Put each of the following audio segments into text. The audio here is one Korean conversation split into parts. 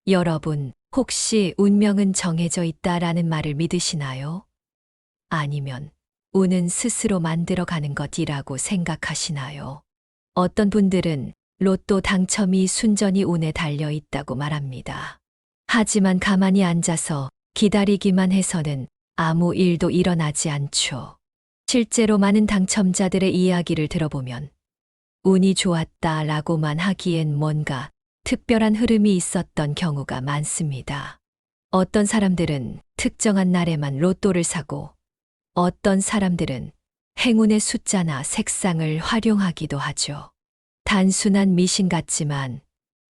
여러분, 혹시 운명은 정해져 있다라는 말을 믿으시나요? 아니면 운은 스스로 만들어가는 것이라고 생각하시나요? 어떤 분들은 로또 당첨이 순전히 운에 달려 있다고 말합니다. 하지만 가만히 앉아서 기다리기만 해서는 아무 일도 일어나지 않죠. 실제로 많은 당첨자들의 이야기를 들어보면 운이 좋았다라고만 하기엔 뭔가 특별한 흐름이 있었던 경우가 많습니다. 어떤 사람들은 특정한 날에만 로또를 사고 어떤 사람들은 행운의 숫자나 색상을 활용하기도 하죠. 단순한 미신 같지만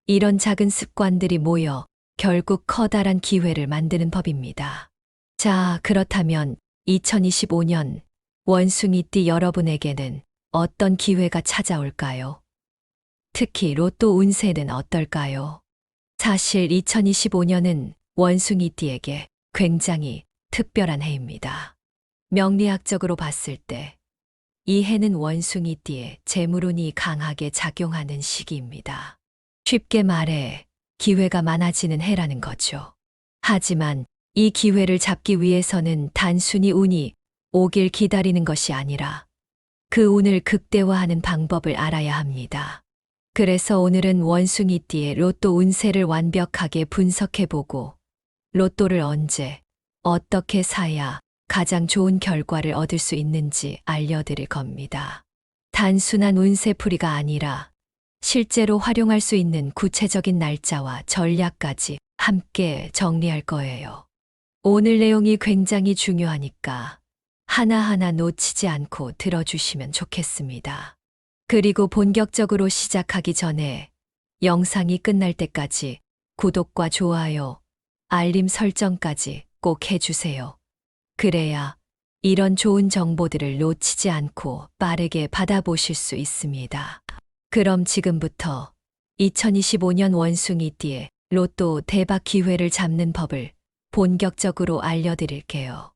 이런 작은 습관들이 모여 결국 커다란 기회를 만드는 법입니다. 자, 그렇다면 2025년 원숭이띠 여러분에게는 어떤 기회가 찾아올까요? 특히 로또 운세는 어떨까요? 사실 2025년은 원숭이띠에게 굉장히 특별한 해입니다. 명리학적으로 봤을 때 이 해는 원숭이띠에 재물운이 강하게 작용하는 시기입니다. 쉽게 말해 기회가 많아지는 해라는 거죠. 하지만 이 기회를 잡기 위해서는 단순히 운이 오길 기다리는 것이 아니라 그 운을 극대화하는 방법을 알아야 합니다. 그래서 오늘은 원숭이띠의 로또 운세를 완벽하게 분석해보고 로또를 언제, 어떻게 사야 가장 좋은 결과를 얻을 수 있는지 알려드릴 겁니다. 단순한 운세풀이가 아니라 실제로 활용할 수 있는 구체적인 날짜와 전략까지 함께 정리할 거예요. 오늘 내용이 굉장히 중요하니까 하나하나 놓치지 않고 들어주시면 좋겠습니다. 그리고 본격적으로 시작하기 전에 영상이 끝날 때까지 구독과 좋아요, 알림 설정까지 꼭 해주세요. 그래야 이런 좋은 정보들을 놓치지 않고 빠르게 받아보실 수 있습니다. 그럼 지금부터 2025년 원숭이띠의 로또 대박 기회를 잡는 법을 본격적으로 알려드릴게요.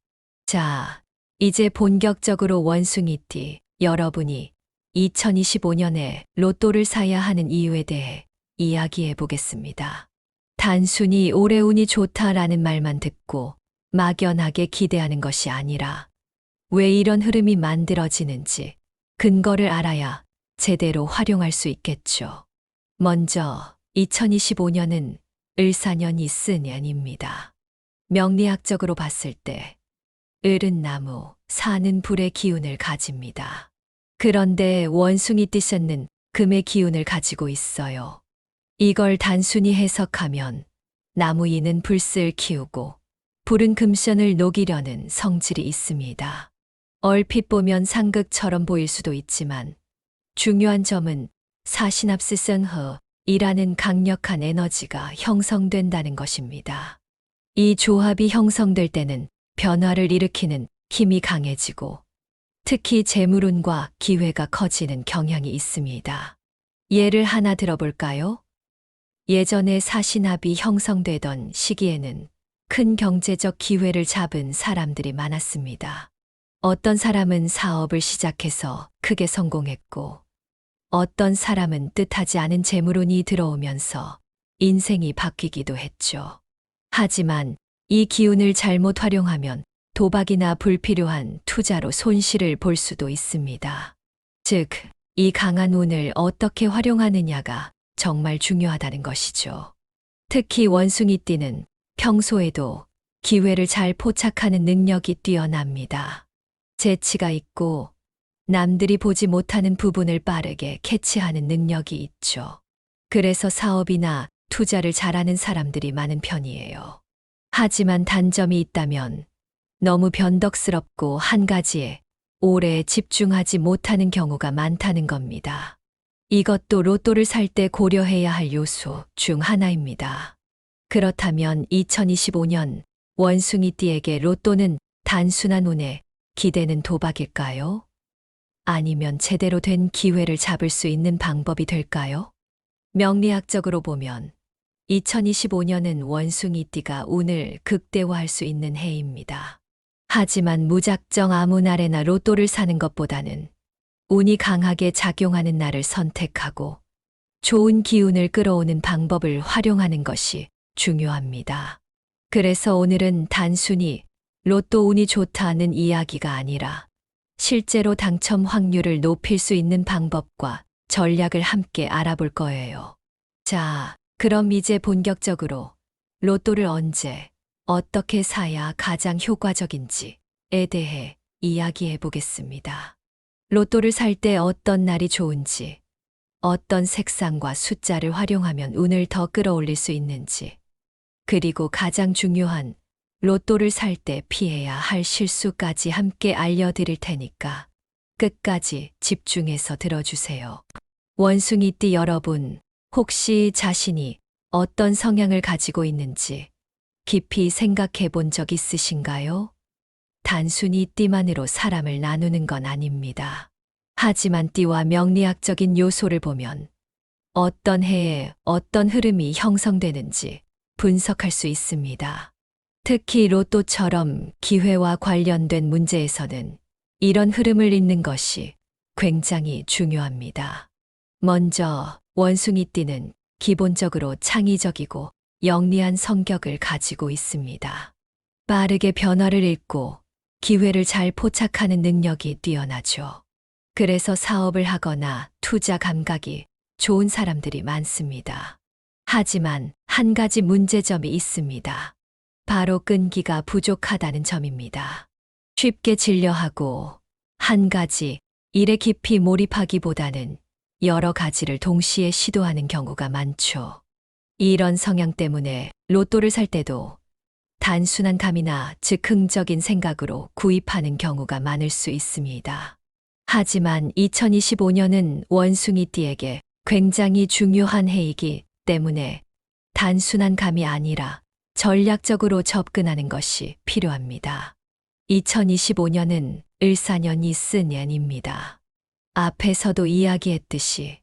자, 이제 본격적으로 원숭이띠 여러분이 2025년에 로또를 사야 하는 이유에 대해 이야기해 보겠습니다. 단순히 올해 운이 좋다라는 말만 듣고 막연하게 기대하는 것이 아니라 왜 이런 흐름이 만들어지는지 근거를 알아야 제대로 활용할 수 있겠죠. 먼저 2025년은 을사년이 쓴 년입니다. 명리학적으로 봤을 때 을은 나무, 사는 불의 기운을 가집니다. 그런데 원숭이띠 쇠는 금의 기운을 가지고 있어요. 이걸 단순히 해석하면 나무이는 불씨를 키우고 불은 금션을 녹이려는 성질이 있습니다. 얼핏 보면 상극처럼 보일 수도 있지만 중요한 점은 사시납스성허이라는 강력한 에너지가 형성된다는 것입니다. 이 조합이 형성될 때는 변화를 일으키는 힘이 강해지고 특히 재물운과 기회가 커지는 경향이 있습니다. 예를 하나 들어볼까요? 예전에 사시납이 형성되던 시기에는 큰 경제적 기회를 잡은 사람들이 많았습니다. 어떤 사람은 사업을 시작해서 크게 성공했고, 어떤 사람은 뜻하지 않은 재물운이 들어오면서 인생이 바뀌기도 했죠. 하지만 이 기운을 잘못 활용하면 도박이나 불필요한 투자로 손실을 볼 수도 있습니다. 즉, 이 강한 운을 어떻게 활용하느냐가 정말 중요하다는 것이죠. 특히 원숭이띠는 평소에도 기회를 잘 포착하는 능력이 뛰어납니다. 재치가 있고 남들이 보지 못하는 부분을 빠르게 캐치하는 능력이 있죠. 그래서 사업이나 투자를 잘하는 사람들이 많은 편이에요. 하지만 단점이 있다면 너무 변덕스럽고 한 가지에 오래 집중하지 못하는 경우가 많다는 겁니다. 이것도 로또를 살 때 고려해야 할 요소 중 하나입니다. 그렇다면 2025년 원숭이띠에게 로또는 단순한 운에 기대는 도박일까요? 아니면 제대로 된 기회를 잡을 수 있는 방법이 될까요? 명리학적으로 보면 2025년은 원숭이띠가 운을 극대화할 수 있는 해입니다. 하지만 무작정 아무 날에나 로또를 사는 것보다는 운이 강하게 작용하는 날을 선택하고 좋은 기운을 끌어오는 방법을 활용하는 것이 중요합니다. 그래서 오늘은 단순히 로또 운이 좋다는 이야기가 아니라 실제로 당첨 확률을 높일 수 있는 방법과 전략을 함께 알아볼 거예요. 자, 그럼 이제 본격적으로 로또를 언제, 어떻게 사야 가장 효과적인지에 대해 이야기해 보겠습니다. 로또를 살 때 어떤 날이 좋은지, 어떤 색상과 숫자를 활용하면 운을 더 끌어올릴 수 있는지, 그리고 가장 중요한 로또를 살 때 피해야 할 실수까지 함께 알려드릴 테니까 끝까지 집중해서 들어주세요. 원숭이띠 여러분, 혹시 자신이 어떤 성향을 가지고 있는지 깊이 생각해 본 적 있으신가요? 단순히 띠만으로 사람을 나누는 건 아닙니다. 하지만 띠와 명리학적인 요소를 보면 어떤 해에 어떤 흐름이 형성되는지 분석할 수 있습니다. 특히 로또처럼 기회와 관련된 문제에서는 이런 흐름을 읽는 것이 굉장히 중요합니다. 먼저 원숭이띠는 기본적으로 창의적이고 영리한 성격을 가지고 있습니다. 빠르게 변화를 읽고 기회를 잘 포착하는 능력이 뛰어나죠. 그래서 사업을 하거나 투자 감각이 좋은 사람들이 많습니다. 하지만 한 가지 문제점이 있습니다. 바로 끈기가 부족하다는 점입니다. 쉽게 질려하고 한 가지 일에 깊이 몰입하기보다는 여러 가지를 동시에 시도하는 경우가 많죠. 이런 성향 때문에 로또를 살 때도 단순한 감이나 즉흥적인 생각으로 구입하는 경우가 많을 수 있습니다. 하지만 2025년은 원숭이띠에게 굉장히 중요한 해이기 때문에 단순한 감이 아니라 전략적으로 접근하는 것이 필요합니다. 2025년은 을사년이 쓴 년입니다. 앞에서도 이야기했듯이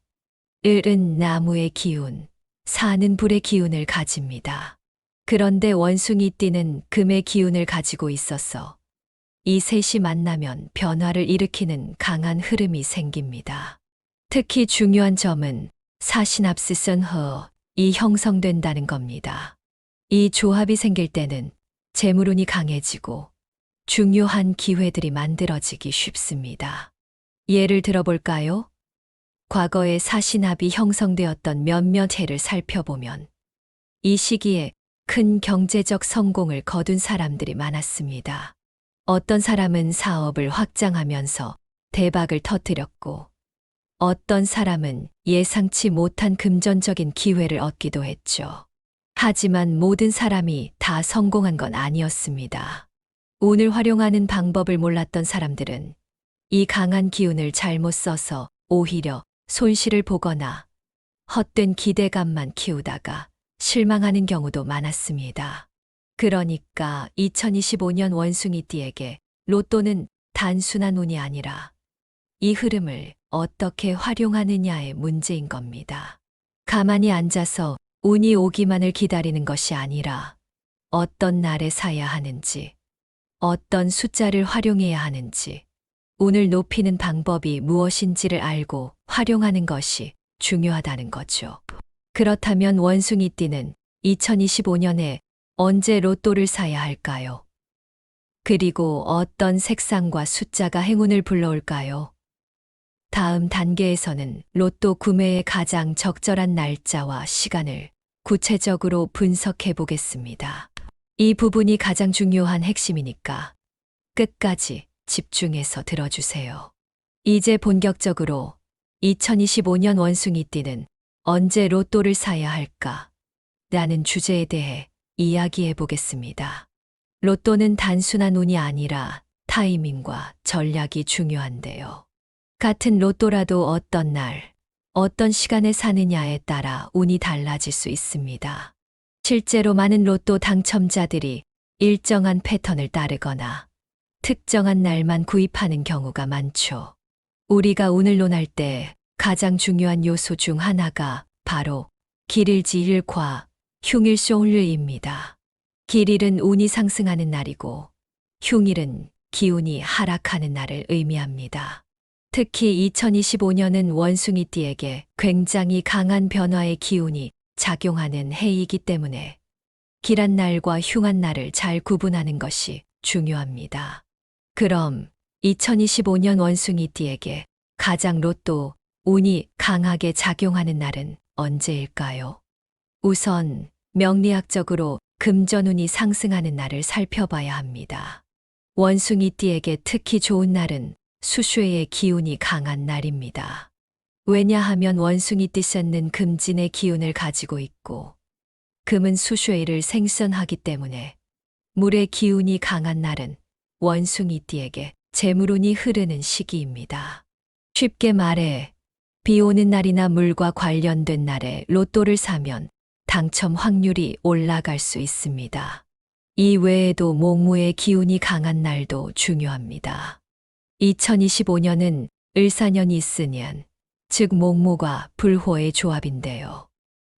을은 나무의 기운, 사는 불의 기운을 가집니다. 그런데 원숭이띠는 금의 기운을 가지고 있어서 이 셋이 만나면 변화를 일으키는 강한 흐름이 생깁니다. 특히 중요한 점은 사신합스선허이 형성된다는 겁니다. 이 조합이 생길 때는 재물운이 강해지고 중요한 기회들이 만들어지기 쉽습니다. 예를 들어볼까요? 과거에 사신합이 형성되었던 몇몇 해를 살펴보면 이 시기에 큰 경제적 성공을 거둔 사람들이 많았습니다. 어떤 사람은 사업을 확장하면서 대박을 터뜨렸고, 어떤 사람은 예상치 못한 금전적인 기회를 얻기도 했죠. 하지만 모든 사람이 다 성공한 건 아니었습니다. 운을 활용하는 방법을 몰랐던 사람들은 이 강한 기운을 잘못 써서 오히려 손실을 보거나 헛된 기대감만 키우다가 실망하는 경우도 많았습니다. 그러니까 2025년 원숭이띠에게 로또는 단순한 운이 아니라 이 흐름을 어떻게 활용하느냐의 문제인 겁니다. 가만히 앉아서 운이 오기만을 기다리는 것이 아니라 어떤 날에 사야 하는지, 어떤 숫자를 활용해야 하는지, 운을 높이는 방법이 무엇인지를 알고 활용하는 것이 중요하다는 거죠. 그렇다면 원숭이띠는 2025년에 언제 로또를 사야 할까요? 그리고 어떤 색상과 숫자가 행운을 불러올까요? 다음 단계에서는 로또 구매의 가장 적절한 날짜와 시간을 구체적으로 분석해 보겠습니다. 이 부분이 가장 중요한 핵심이니까 끝까지 집중해서 들어주세요. 이제 본격적으로 2025년 원숭이띠는 언제 로또를 사야 할까? 라는 주제에 대해 이야기해 보겠습니다. 로또는 단순한 운이 아니라 타이밍과 전략이 중요한데요. 같은 로또라도 어떤 날, 어떤 시간에 사느냐에 따라 운이 달라질 수 있습니다. 실제로 많은 로또 당첨자들이 일정한 패턴을 따르거나 특정한 날만 구입하는 경우가 많죠. 우리가 운을 논할 때 가장 중요한 요소 중 하나가 바로 길일지일과 흉일쇼울입니다. 길일은 운이 상승하는 날이고 흉일은 기운이 하락하는 날을 의미합니다. 특히 2025년은 원숭이띠에게 굉장히 강한 변화의 기운이 작용하는 해이기 때문에 길한 날과 흉한 날을 잘 구분하는 것이 중요합니다. 그럼 2025년 원숭이띠에게 가장 로또 운이 강하게 작용하는 날은 언제일까요? 우선 명리학적으로 금전운이 상승하는 날을 살펴봐야 합니다. 원숭이띠에게 특히 좋은 날은 수수의 기운이 강한 날입니다. 왜냐하면 원숭이띠 쇠는 금진의 기운을 가지고 있고 금은 수수의를 생선하기 때문에 물의 기운이 강한 날은 원숭이띠에게 재물운이 흐르는 시기입니다. 쉽게 말해 비 오는 날이나 물과 관련된 날에 로또를 사면 당첨 확률이 올라갈 수 있습니다. 이 외에도 목무의 기운이 강한 날도 중요합니다. 2025년은 을사년이 있으년, 즉 목무가 불호의 조합인데요.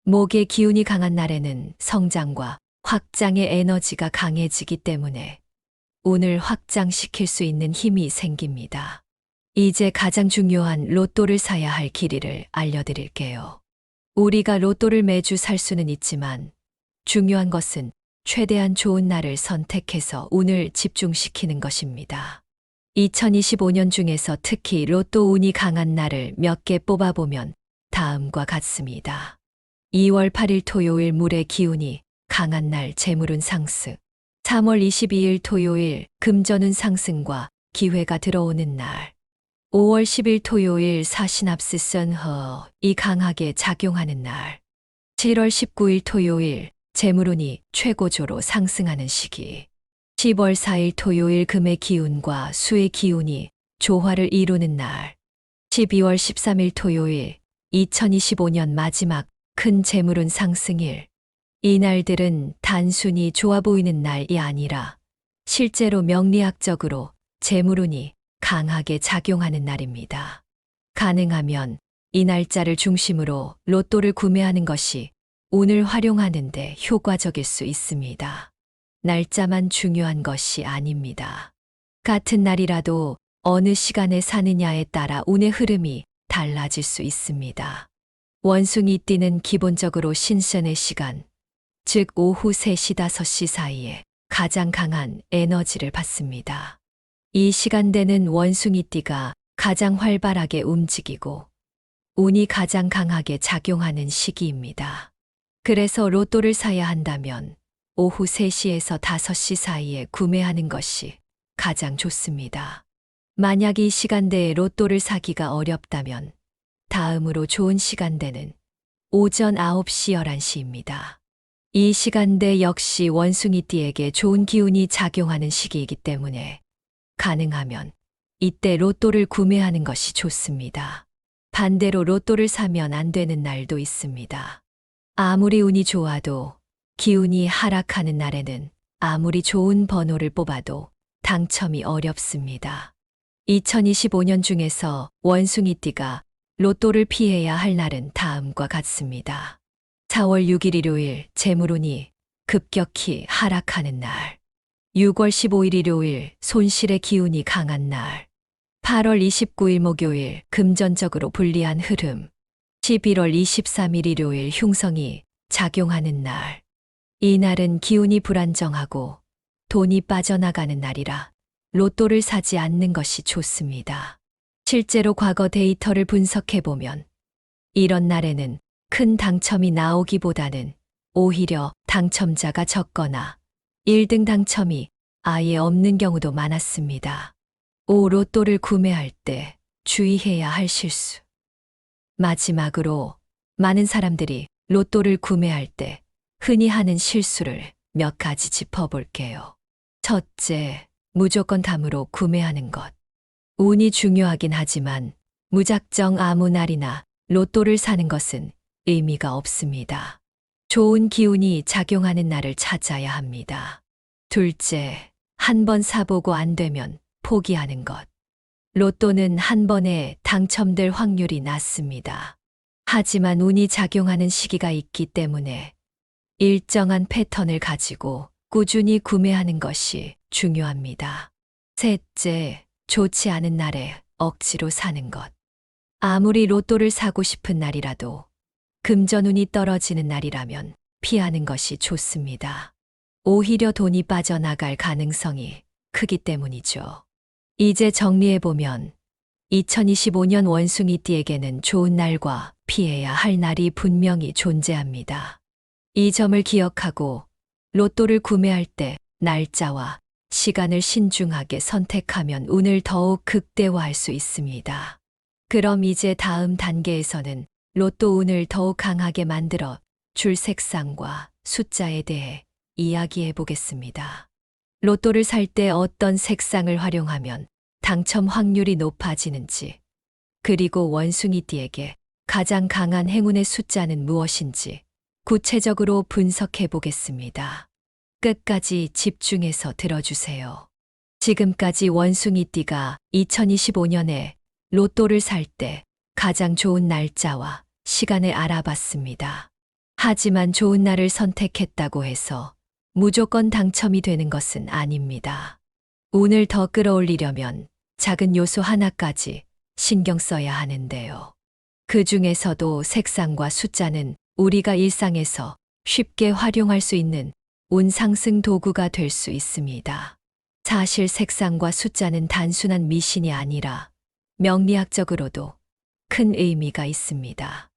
목의 기운이 강한 날에는 성장과 확장의 에너지가 강해지기 때문에 운을 확장시킬 수 있는 힘이 생깁니다. 이제 가장 중요한 로또를 사야 할 길이를 알려드릴게요. 우리가 로또를 매주 살 수는 있지만 중요한 것은 최대한 좋은 날을 선택해서 운을 집중시키는 것입니다. 2025년 중에서 특히 로또 운이 강한 날을 몇 개 뽑아보면 다음과 같습니다. 2월 8일 토요일 물의 기운이 강한 날 재물운 상승, 3월 22일 토요일 금전운 상승과 기회가 들어오는 날, 5월 10일 토요일 사신합스선허이 강하게 작용하는 날, 7월 19일 토요일 재물운이 최고조로 상승하는 시기, 10월 4일 토요일 금의 기운과 수의 기운이 조화를 이루는 날, 12월 13일 토요일 2025년 마지막 큰 재물운 상승일. 이 날들은 단순히 좋아 보이는 날이 아니라 실제로 명리학적으로 재물운이 강하게 작용하는 날입니다. 가능하면 이 날짜를 중심으로 로또를 구매하는 것이 운을 활용하는 데 효과적일 수 있습니다. 날짜만 중요한 것이 아닙니다. 같은 날이라도 어느 시간에 사느냐에 따라 운의 흐름이 달라질 수 있습니다. 원숭이띠는 기본적으로 신선의 시간, 즉 오후 3시 5시 사이에 가장 강한 에너지를 받습니다. 이 시간대는 원숭이띠가 가장 활발하게 움직이고 운이 가장 강하게 작용하는 시기입니다. 그래서 로또를 사야 한다면 오후 3시에서 5시 사이에 구매하는 것이 가장 좋습니다. 만약 이 시간대에 로또를 사기가 어렵다면 다음으로 좋은 시간대는 오전 9시 11시입니다. 이 시간대 역시 원숭이띠에게 좋은 기운이 작용하는 시기이기 때문에 가능하면 이때 로또를 구매하는 것이 좋습니다. 반대로 로또를 사면 안 되는 날도 있습니다. 아무리 운이 좋아도 기운이 하락하는 날에는 아무리 좋은 번호를 뽑아도 당첨이 어렵습니다. 2025년 중에서 원숭이띠가 로또를 피해야 할 날은 다음과 같습니다. 4월 6일 일요일 재물운이 급격히 하락하는 날, 6월 15일 일요일 손실의 기운이 강한 날, 8월 29일 목요일 금전적으로 불리한 흐름, 11월 23일 일요일 흉성이 작용하는 날. 이 날은 기운이 불안정하고 돈이 빠져나가는 날이라 로또를 사지 않는 것이 좋습니다. 실제로 과거 데이터를 분석해보면 이런 날에는 큰 당첨이 나오기보다는 오히려 당첨자가 적거나 1등 당첨이 아예 없는 경우도 많았습니다. 로또를 구매할 때 주의해야 할 실수. 마지막으로 많은 사람들이 로또를 구매할 때 흔히 하는 실수를 몇 가지 짚어볼게요. 첫째, 무조건 담으로 구매하는 것. 운이 중요하긴 하지만 무작정 아무 날이나 로또를 사는 것은 의미가 없습니다. 좋은 기운이 작용하는 날을 찾아야 합니다. 둘째, 한 번 사보고 안 되면 포기하는 것. 로또는 한 번에 당첨될 확률이 낮습니다. 하지만 운이 작용하는 시기가 있기 때문에 일정한 패턴을 가지고 꾸준히 구매하는 것이 중요합니다. 셋째, 좋지 않은 날에 억지로 사는 것. 아무리 로또를 사고 싶은 날이라도 금전운이 떨어지는 날이라면 피하는 것이 좋습니다. 오히려 돈이 빠져나갈 가능성이 크기 때문이죠. 이제 정리해보면 2025년 원숭이띠에게는 좋은 날과 피해야 할 날이 분명히 존재합니다. 이 점을 기억하고 로또를 구매할 때 날짜와 시간을 신중하게 선택하면 운을 더욱 극대화할 수 있습니다. 그럼 이제 다음 단계에서는 로또 운을 더욱 강하게 만들어 줄 색상과 숫자에 대해 이야기해 보겠습니다. 로또를 살 때 어떤 색상을 활용하면 당첨 확률이 높아지는지, 그리고 원숭이띠에게 가장 강한 행운의 숫자는 무엇인지 구체적으로 분석해 보겠습니다. 끝까지 집중해서 들어주세요. 지금까지 원숭이띠가 2025년에 로또를 살 때 가장 좋은 날짜와 시간을 알아봤습니다. 하지만 좋은 날을 선택했다고 해서 무조건 당첨이 되는 것은 아닙니다. 운을 더 끌어올리려면 작은 요소 하나까지 신경 써야 하는데요. 그 중에서도 색상과 숫자는 우리가 일상에서 쉽게 활용할 수 있는 운 상승 도구가 될 수 있습니다. 사실 색상과 숫자는 단순한 미신이 아니라 명리학적으로도 큰 의미가 있습니다.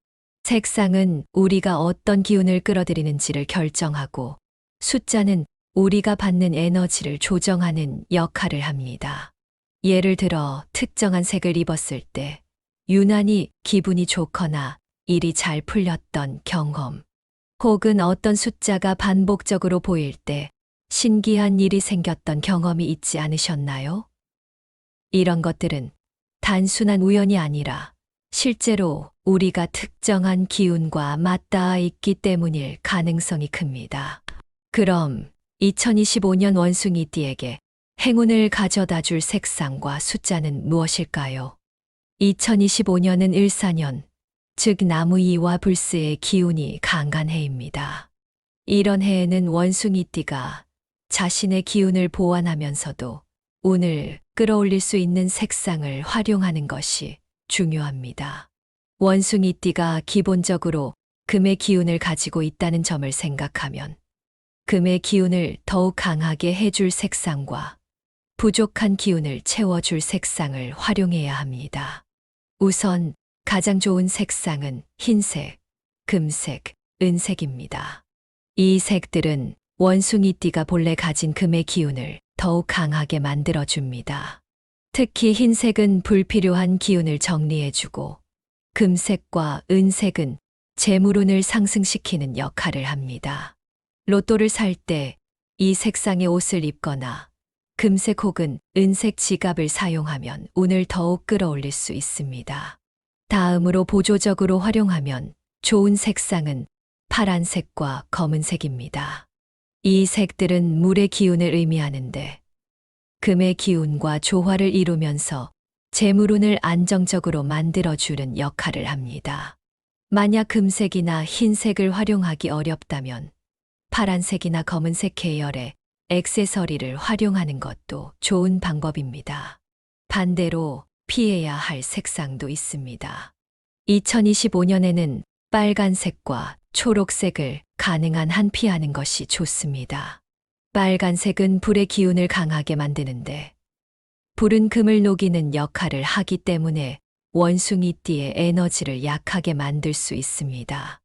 색상은 우리가 어떤 기운을 끌어들이는지를 결정하고, 숫자는 우리가 받는 에너지를 조정하는 역할을 합니다. 예를 들어 특정한 색을 입었을 때 유난히 기분이 좋거나 일이 잘 풀렸던 경험, 혹은 어떤 숫자가 반복적으로 보일 때 신기한 일이 생겼던 경험이 있지 않으셨나요? 이런 것들은 단순한 우연이 아니라 실제로 우리가 특정한 기운과 맞닿아 있기 때문일 가능성이 큽니다. 그럼 2025년 원숭이띠에게 행운을 가져다 줄 색상과 숫자는 무엇일까요? 2025년은 일사년, 즉 나무이와 불스의 기운이 강한 해입니다. 이런 해에는 원숭이띠가 자신의 기운을 보완하면서도 운을 끌어올릴 수 있는 색상을 활용하는 것이 중요합니다. 원숭이띠가 기본적으로 금의 기운을 가지고 있다는 점을 생각하면 금의 기운을 더욱 강하게 해줄 색상과 부족한 기운을 채워줄 색상을 활용해야 합니다. 우선 가장 좋은 색상은 흰색, 금색, 은색입니다. 이 색들은 원숭이띠가 본래 가진 금의 기운을 더욱 강하게 만들어줍니다. 특히 흰색은 불필요한 기운을 정리해주고, 금색과 은색은 재물운을 상승시키는 역할을 합니다. 로또를 살 때 이 색상의 옷을 입거나 금색 혹은 은색 지갑을 사용하면 운을 더욱 끌어올릴 수 있습니다. 다음으로 보조적으로 활용하면 좋은 색상은 파란색과 검은색입니다. 이 색들은 물의 기운을 의미하는데 금의 기운과 조화를 이루면서 재물운을 안정적으로 만들어주는 역할을 합니다. 만약 금색이나 흰색을 활용하기 어렵다면 파란색이나 검은색 계열의 액세서리를 활용하는 것도 좋은 방법입니다. 반대로 피해야 할 색상도 있습니다. 2025년에는 빨간색과 초록색을 가능한 한 피하는 것이 좋습니다. 빨간색은 불의 기운을 강하게 만드는데 불은 금을 녹이는 역할을 하기 때문에 원숭이띠의 에너지를 약하게 만들 수 있습니다.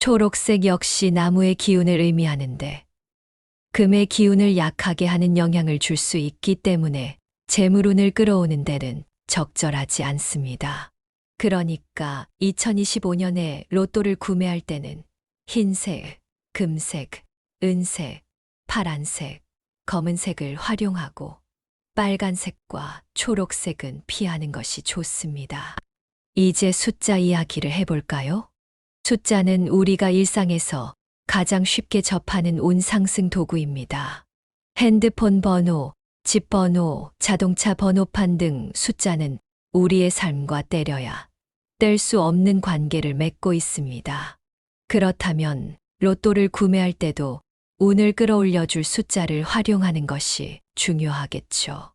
초록색 역시 나무의 기운을 의미하는데 금의 기운을 약하게 하는 영향을 줄 수 있기 때문에 재물운을 끌어오는 데는 적절하지 않습니다. 그러니까 2025년에 로또를 구매할 때는 흰색, 금색, 은색, 파란색, 검은색을 활용하고 빨간색과 초록색은 피하는 것이 좋습니다. 이제 숫자 이야기를 해볼까요? 숫자는 우리가 일상에서 가장 쉽게 접하는 운 상승 도구입니다. 핸드폰 번호, 집 번호, 자동차 번호판 등 숫자는 우리의 삶과 때려야 뗄 수 없는 관계를 맺고 있습니다. 그렇다면 로또를 구매할 때도 운을 끌어올려 줄 숫자를 활용하는 것이 중요하겠죠.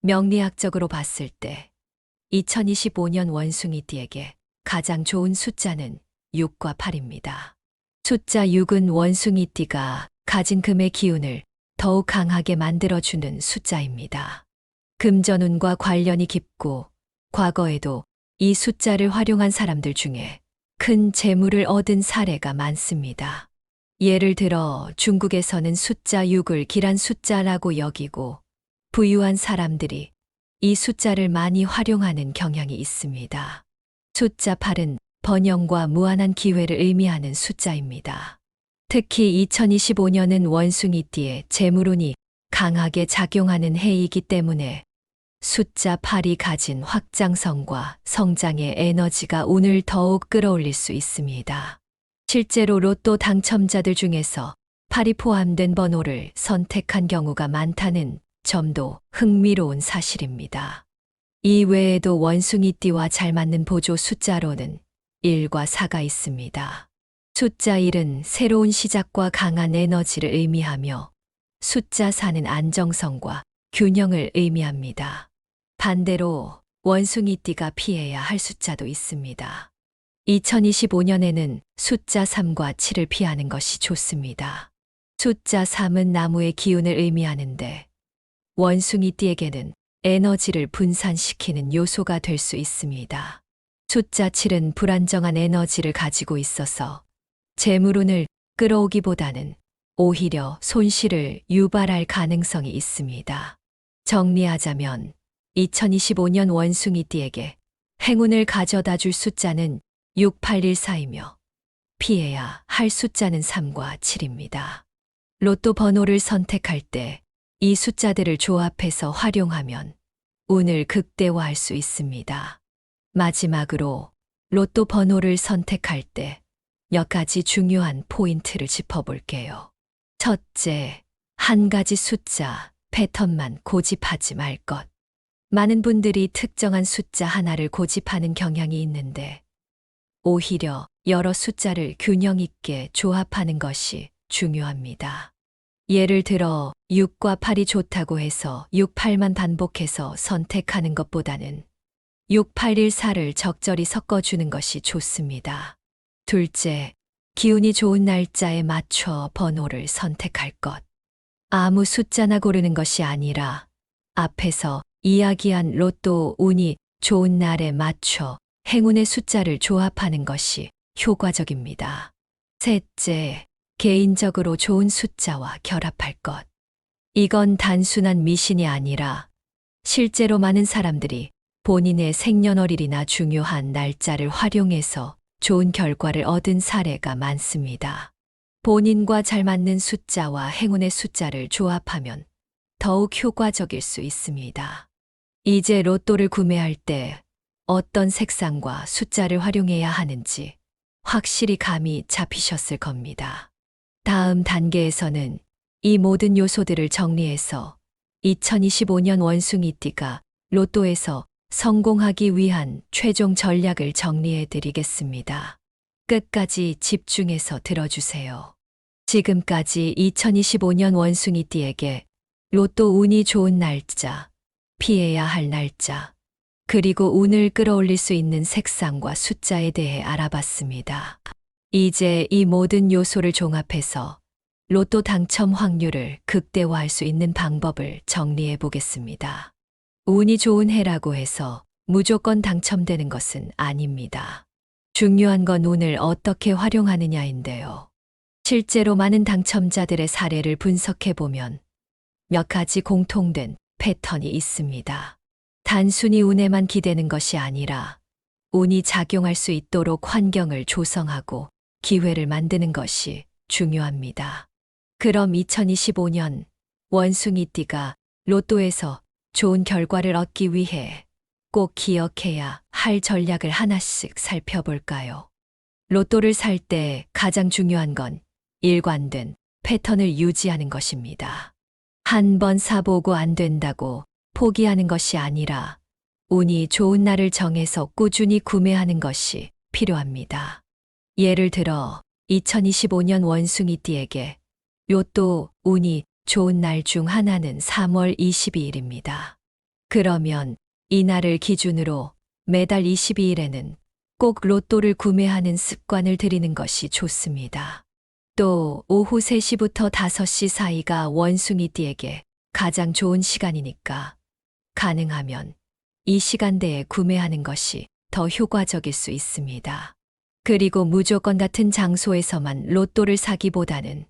명리학적으로 봤을 때 2025년 원숭이띠에게 가장 좋은 숫자는 6과 8입니다. 숫자 6은 원숭이띠가 가진 금의 기운을 더욱 강하게 만들어주는 숫자입니다. 금전운과 관련이 깊고 과거에도 이 숫자를 활용한 사람들 중에 큰 재물을 얻은 사례가 많습니다. 예를 들어 중국에서는 숫자 6을 길한 숫자라고 여기고 부유한 사람들이 이 숫자를 많이 활용하는 경향이 있습니다. 숫자 8은 번영과 무한한 기회를 의미하는 숫자입니다. 특히 2025년은 원숭이띠의 재물운이 강하게 작용하는 해이기 때문에 숫자 8이 가진 확장성과 성장의 에너지가 운을 더욱 끌어올릴 수 있습니다. 실제로 로또 당첨자들 중에서 8이 포함된 번호를 선택한 경우가 많다는 점도 흥미로운 사실입니다. 이 외에도 원숭이띠와 잘 맞는 보조 숫자로는 1과 4가 있습니다. 숫자 1은 새로운 시작과 강한 에너지를 의미하며 숫자 4는 안정성과 균형을 의미합니다. 반대로 원숭이띠가 피해야 할 숫자도 있습니다. 2025년에는 숫자 3과 7을 피하는 것이 좋습니다. 숫자 3은 나무의 기운을 의미하는데 원숭이띠에게는 에너지를 분산시키는 요소가 될 수 있습니다. 숫자 7은 불안정한 에너지를 가지고 있어서 재물운을 끌어오기보다는 오히려 손실을 유발할 가능성이 있습니다. 정리하자면 2025년 원숭이띠에게 행운을 가져다 줄 숫자는 6814이며 피해야 할 숫자는 3과 7입니다. 로또 번호를 선택할 때 이 숫자들을 조합해서 활용하면 운을 극대화할 수 있습니다. 마지막으로 로또 번호를 선택할 때 몇 가지 중요한 포인트를 짚어볼게요. 첫째, 한 가지 숫자, 패턴만 고집하지 말 것. 많은 분들이 특정한 숫자 하나를 고집하는 경향이 있는데 오히려 여러 숫자를 균형 있게 조합하는 것이 중요합니다. 예를 들어 6과 8이 좋다고 해서 6, 8만 반복해서 선택하는 것보다는 6, 8, 1, 4를 적절히 섞어주는 것이 좋습니다. 둘째, 기운이 좋은 날짜에 맞춰 번호를 선택할 것. 아무 숫자나 고르는 것이 아니라 앞에서 이야기한 로또 운이 좋은 날에 맞춰 행운의 숫자를 조합하는 것이 효과적입니다. 셋째, 개인적으로 좋은 숫자와 결합할 것. 이건 단순한 미신이 아니라 실제로 많은 사람들이 본인의 생년월일이나 중요한 날짜를 활용해서 좋은 결과를 얻은 사례가 많습니다. 본인과 잘 맞는 숫자와 행운의 숫자를 조합하면 더욱 효과적일 수 있습니다. 이제 로또를 구매할 때 어떤 색상과 숫자를 활용해야 하는지 확실히 감이 잡히셨을 겁니다. 다음 단계에서는 이 모든 요소들을 정리해서 2025년 원숭이띠가 로또에서 성공하기 위한 최종 전략을 정리해 드리겠습니다. 끝까지 집중해서 들어주세요. 지금까지 2025년 원숭이띠에게 로또 운이 좋은 날짜, 피해야 할 날짜, 그리고 운을 끌어올릴 수 있는 색상과 숫자에 대해 알아봤습니다. 이제 이 모든 요소를 종합해서 로또 당첨 확률을 극대화할 수 있는 방법을 정리해 보겠습니다. 운이 좋은 해라고 해서 무조건 당첨되는 것은 아닙니다. 중요한 건 운을 어떻게 활용하느냐인데요. 실제로 많은 당첨자들의 사례를 분석해 보면 몇 가지 공통된 패턴이 있습니다. 단순히 운에만 기대는 것이 아니라 운이 작용할 수 있도록 환경을 조성하고 기회를 만드는 것이 중요합니다. 그럼 2025년 원숭이띠가 로또에서 좋은 결과를 얻기 위해 꼭 기억해야 할 전략을 하나씩 살펴볼까요? 로또를 살 때 가장 중요한 건 일관된 패턴을 유지하는 것입니다. 한 번 사보고 안 된다고 포기하는 것이 아니라 운이 좋은 날을 정해서 꾸준히 구매하는 것이 필요합니다. 예를 들어 2025년 원숭이띠에게 로또 운이 좋은 날 중 하나는 3월 22일입니다. 그러면 이 날을 기준으로 매달 22일에는 꼭 로또를 구매하는 습관을 들이는 것이 좋습니다. 또 오후 3시부터 5시 사이가 원숭이띠에게 가장 좋은 시간이니까 가능하면 이 시간대에 구매하는 것이 더 효과적일 수 있습니다. 그리고 무조건 같은 장소에서만 로또를 사기보다는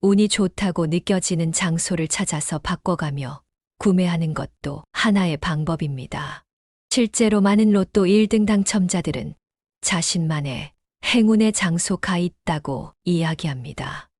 운이 좋다고 느껴지는 장소를 찾아서 바꿔가며 구매하는 것도 하나의 방법입니다. 실제로 많은 로또 1등 당첨자들은 자신만의 행운의 장소가 있다고 이야기합니다.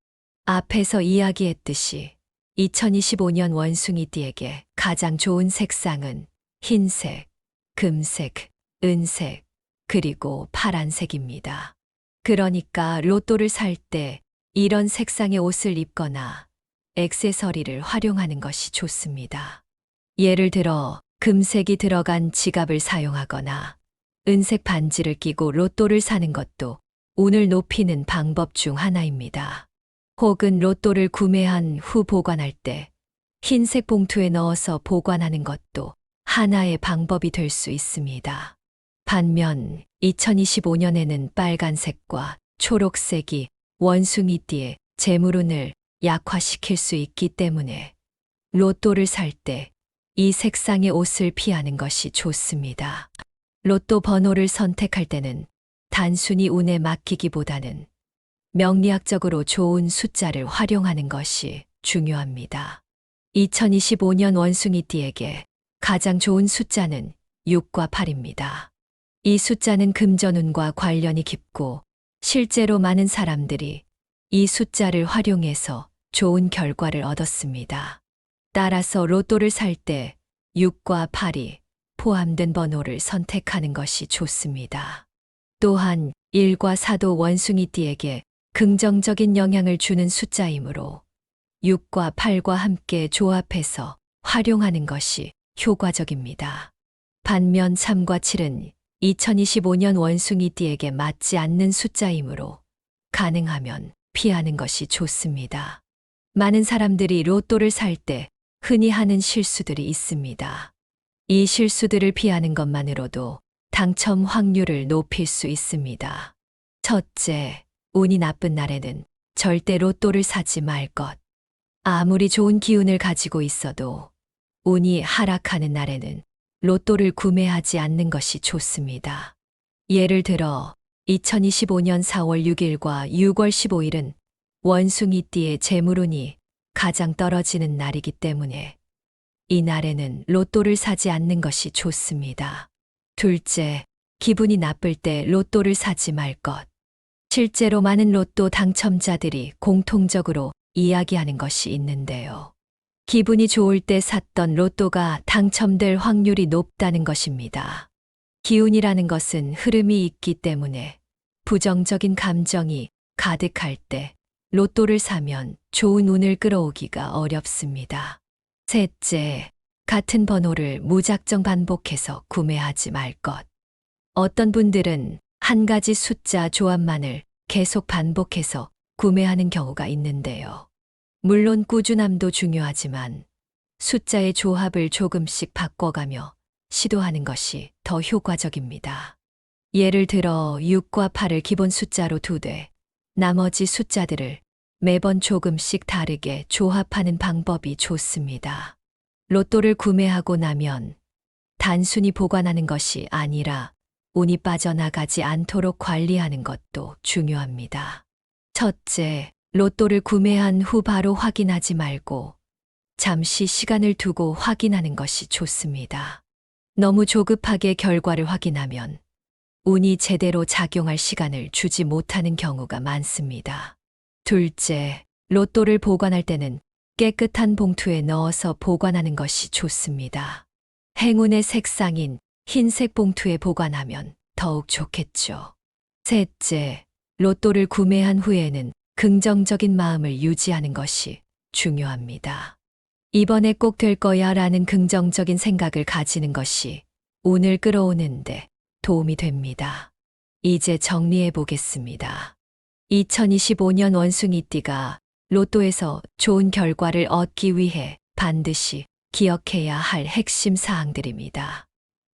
앞에서 이야기했듯이 2025년 원숭이띠에게 가장 좋은 색상은 흰색, 금색, 은색, 그리고 파란색입니다. 그러니까 로또를 살 때 이런 색상의 옷을 입거나 액세서리를 활용하는 것이 좋습니다. 예를 들어 금색이 들어간 지갑을 사용하거나 은색 반지를 끼고 로또를 사는 것도 운을 높이는 방법 중 하나입니다. 혹은 로또를 구매한 후 보관할 때 흰색 봉투에 넣어서 보관하는 것도 하나의 방법이 될 수 있습니다. 반면 2025년에는 빨간색과 초록색이 원숭이띠의 재물운을 약화시킬 수 있기 때문에 로또를 살 때 이 색상의 옷을 피하는 것이 좋습니다. 로또 번호를 선택할 때는 단순히 운에 맡기기보다는 명리학적으로 좋은 숫자를 활용하는 것이 중요합니다. 2025년 원숭이띠에게 가장 좋은 숫자는 6과 8입니다. 이 숫자는 금전운과 관련이 깊고 실제로 많은 사람들이 이 숫자를 활용해서 좋은 결과를 얻었습니다. 따라서 로또를 살 때 6과 8이 포함된 번호를 선택하는 것이 좋습니다. 또한 1과 4도 원숭이띠에게 긍정적인 영향을 주는 숫자이므로 6과 8과 함께 조합해서 활용하는 것이 효과적입니다. 반면 3과 7은 2025년 원숭이띠에게 맞지 않는 숫자이므로 가능하면 피하는 것이 좋습니다. 많은 사람들이 로또를 살 때 흔히 하는 실수들이 있습니다. 이 실수들을 피하는 것만으로도 당첨 확률을 높일 수 있습니다. 첫째, 운이 나쁜 날에는 절대 로또를 사지 말 것. 아무리 좋은 기운을 가지고 있어도 운이 하락하는 날에는 로또를 구매하지 않는 것이 좋습니다. 예를 들어 2025년 4월 6일과 6월 15일은 원숭이띠의 재물운이 가장 떨어지는 날이기 때문에 이 날에는 로또를 사지 않는 것이 좋습니다. 둘째, 기분이 나쁠 때 로또를 사지 말 것. 실제로 많은 로또 당첨자들이 공통적으로 이야기하는 것이 있는데요. 기분이 좋을 때 샀던 로또가 당첨될 확률이 높다는 것입니다. 기운이라는 것은 흐름이 있기 때문에 부정적인 감정이 가득할 때 로또를 사면 좋은 운을 끌어오기가 어렵습니다. 셋째, 같은 번호를 무작정 반복해서 구매하지 말 것. 어떤 분들은 한 가지 숫자 조합만을 계속 반복해서 구매하는 경우가 있는데요. 물론 꾸준함도 중요하지만 숫자의 조합을 조금씩 바꿔가며 시도하는 것이 더 효과적입니다. 예를 들어 6과 8을 기본 숫자로 두되 나머지 숫자들을 매번 조금씩 다르게 조합하는 방법이 좋습니다. 로또를 구매하고 나면 단순히 보관하는 것이 아니라 운이 빠져나가지 않도록 관리하는 것도 중요합니다. 첫째, 로또를 구매한 후 바로 확인하지 말고 잠시 시간을 두고 확인하는 것이 좋습니다. 너무 조급하게 결과를 확인하면 운이 제대로 작용할 시간을 주지 못하는 경우가 많습니다. 둘째, 로또를 보관할 때는 깨끗한 봉투에 넣어서 보관하는 것이 좋습니다. 행운의 색상인 흰색 봉투에 보관하면 더욱 좋겠죠. 셋째, 로또를 구매한 후에는 긍정적인 마음을 유지하는 것이 중요합니다. 이번에 꼭 될 거야 라는 긍정적인 생각을 가지는 것이 운을 끌어오는데 도움이 됩니다. 이제 정리해 보겠습니다. 2025년 원숭이띠가 로또에서 좋은 결과를 얻기 위해 반드시 기억해야 할 핵심 사항들입니다.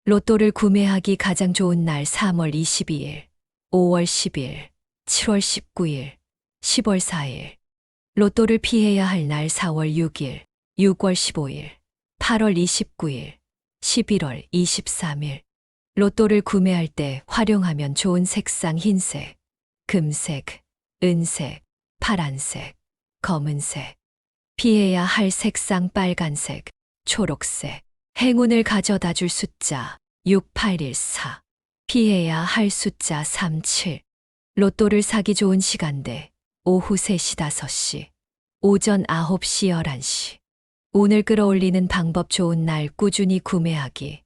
로또를 구매하기 가장 좋은 날 3월 22일, 5월 10일, 7월 19일, 10월 4일. 로또를 피해야 할 날 4월 6일, 6월 15일, 8월 29일, 11월 23일. 로또를 구매할 때 활용하면 좋은 색상 흰색, 금색, 은색, 파란색, 검은색. 피해야 할 색상 빨간색, 초록색. 행운을 가져다 줄 숫자 6814. 피해야 할 숫자 37. 로또를 사기 좋은 시간대 오후 3시 5시, 오전 9시 11시. 운을 끌어올리는 방법 좋은 날 꾸준히 구매하기,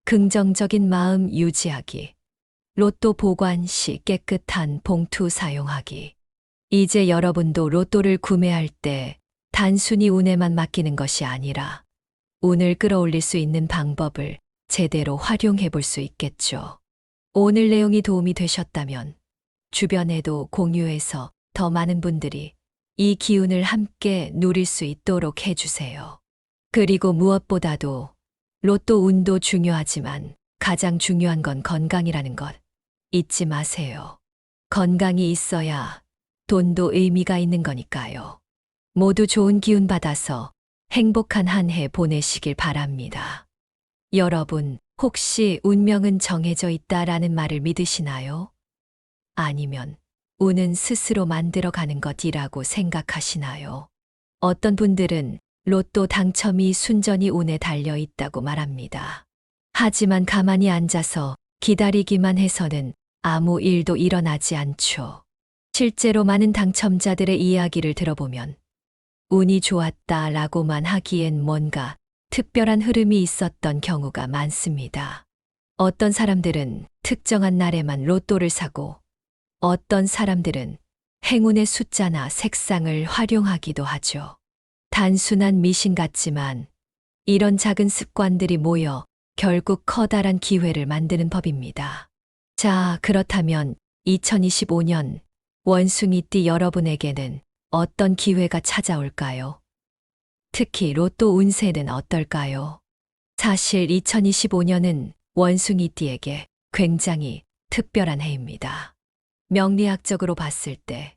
긍정적인 마음 유지하기, 로또 보관 시 깨끗한 봉투 사용하기. 이제 여러분도 로또를 구매할 때 단순히 운에만 맡기는 것이 아니라 운을 끌어올릴 수 있는 방법을 제대로 활용해 볼 수 있겠죠. 오늘 내용이 도움이 되셨다면 주변에도 공유해서 더 많은 분들이 이 기운을 함께 누릴 수 있도록 해주세요. 그리고 무엇보다도 로또 운도 중요하지만 가장 중요한 건 건강이라는 것 잊지 마세요. 건강이 있어야 돈도 의미가 있는 거니까요. 모두 좋은 기운 받아서 행복한 한 해 보내시길 바랍니다. 여러분, 혹시 운명은 정해져 있다라는 말을 믿으시나요? 아니면 운은 스스로 만들어가는 것이라고 생각하시나요? 어떤 분들은 로또 당첨이 순전히 운에 달려 있다고 말합니다. 하지만 가만히 앉아서 기다리기만 해서는 아무 일도 일어나지 않죠. 실제로 많은 당첨자들의 이야기를 들어보면 운이 좋았다라고만 하기엔 뭔가 특별한 흐름이 있었던 경우가 많습니다. 어떤 사람들은 특정한 날에만 로또를 사고 어떤 사람들은 행운의 숫자나 색상을 활용하기도 하죠. 단순한 미신 같지만 이런 작은 습관들이 모여 결국 커다란 기회를 만드는 법입니다. 자, 그렇다면 2025년 원숭이띠 여러분에게는 어떤 기회가 찾아올까요? 특히 로또 운세는 어떨까요? 사실 2025년은 원숭이띠에게 굉장히 특별한 해입니다. 명리학적으로 봤을 때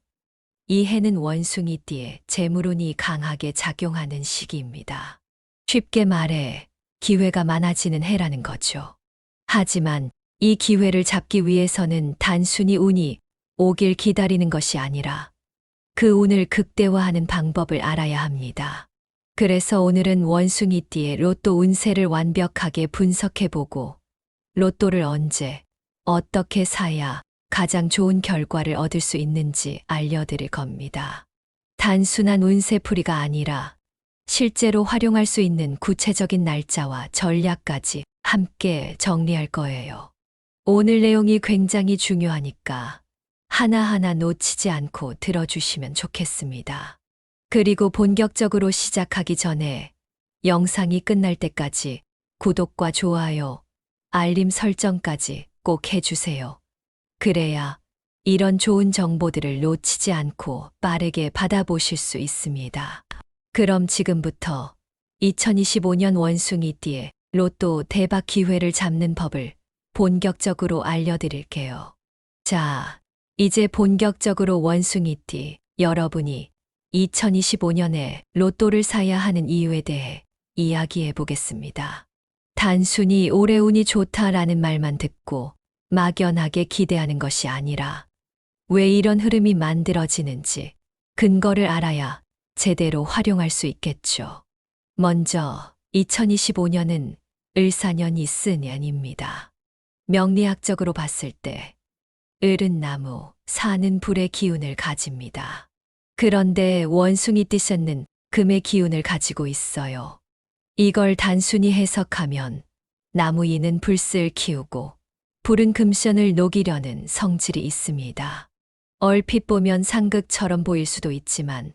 이 해는 원숭이띠의 재물운이 강하게 작용하는 시기입니다. 쉽게 말해 기회가 많아지는 해라는 거죠. 하지만 이 기회를 잡기 위해서는 단순히 운이 오길 기다리는 것이 아니라 그 운을 극대화하는 방법을 알아야 합니다. 그래서 오늘은 원숭이띠의 로또 운세를 완벽하게 분석해보고 로또를 언제, 어떻게 사야 가장 좋은 결과를 얻을 수 있는지 알려드릴 겁니다. 단순한 운세풀이가 아니라 실제로 활용할 수 있는 구체적인 날짜와 전략까지 함께 정리할 거예요. 오늘 내용이 굉장히 중요하니까 하나하나 놓치지 않고 들어주시면 좋겠습니다. 그리고 본격적으로 시작하기 전에 영상이 끝날 때까지 구독과 좋아요, 알림 설정까지 꼭 해주세요. 그래야 이런 좋은 정보들을 놓치지 않고 빠르게 받아보실 수 있습니다. 그럼 지금부터 2025년 원숭이띠의 로또 대박 기회를 잡는 법을 본격적으로 알려드릴게요. 자, 이제 본격적으로 원숭이띠 여러분이 2025년에 로또를 사야 하는 이유에 대해 이야기해 보겠습니다. 단순히 올해 운이 좋다라는 말만 듣고 막연하게 기대하는 것이 아니라 왜 이런 흐름이 만들어지는지 근거를 알아야 제대로 활용할 수 있겠죠. 먼저 2025년은 을사년이 쓴 년입니다. 명리학적으로 봤을 때 을은 나무, 사는 불의 기운을 가집니다. 그런데 원숭이띠새는 금의 기운을 가지고 있어요. 이걸 단순히 해석하면 나무인은 불씨를 키우고 불은 금션을 녹이려는 성질이 있습니다. 얼핏 보면 상극처럼 보일 수도 있지만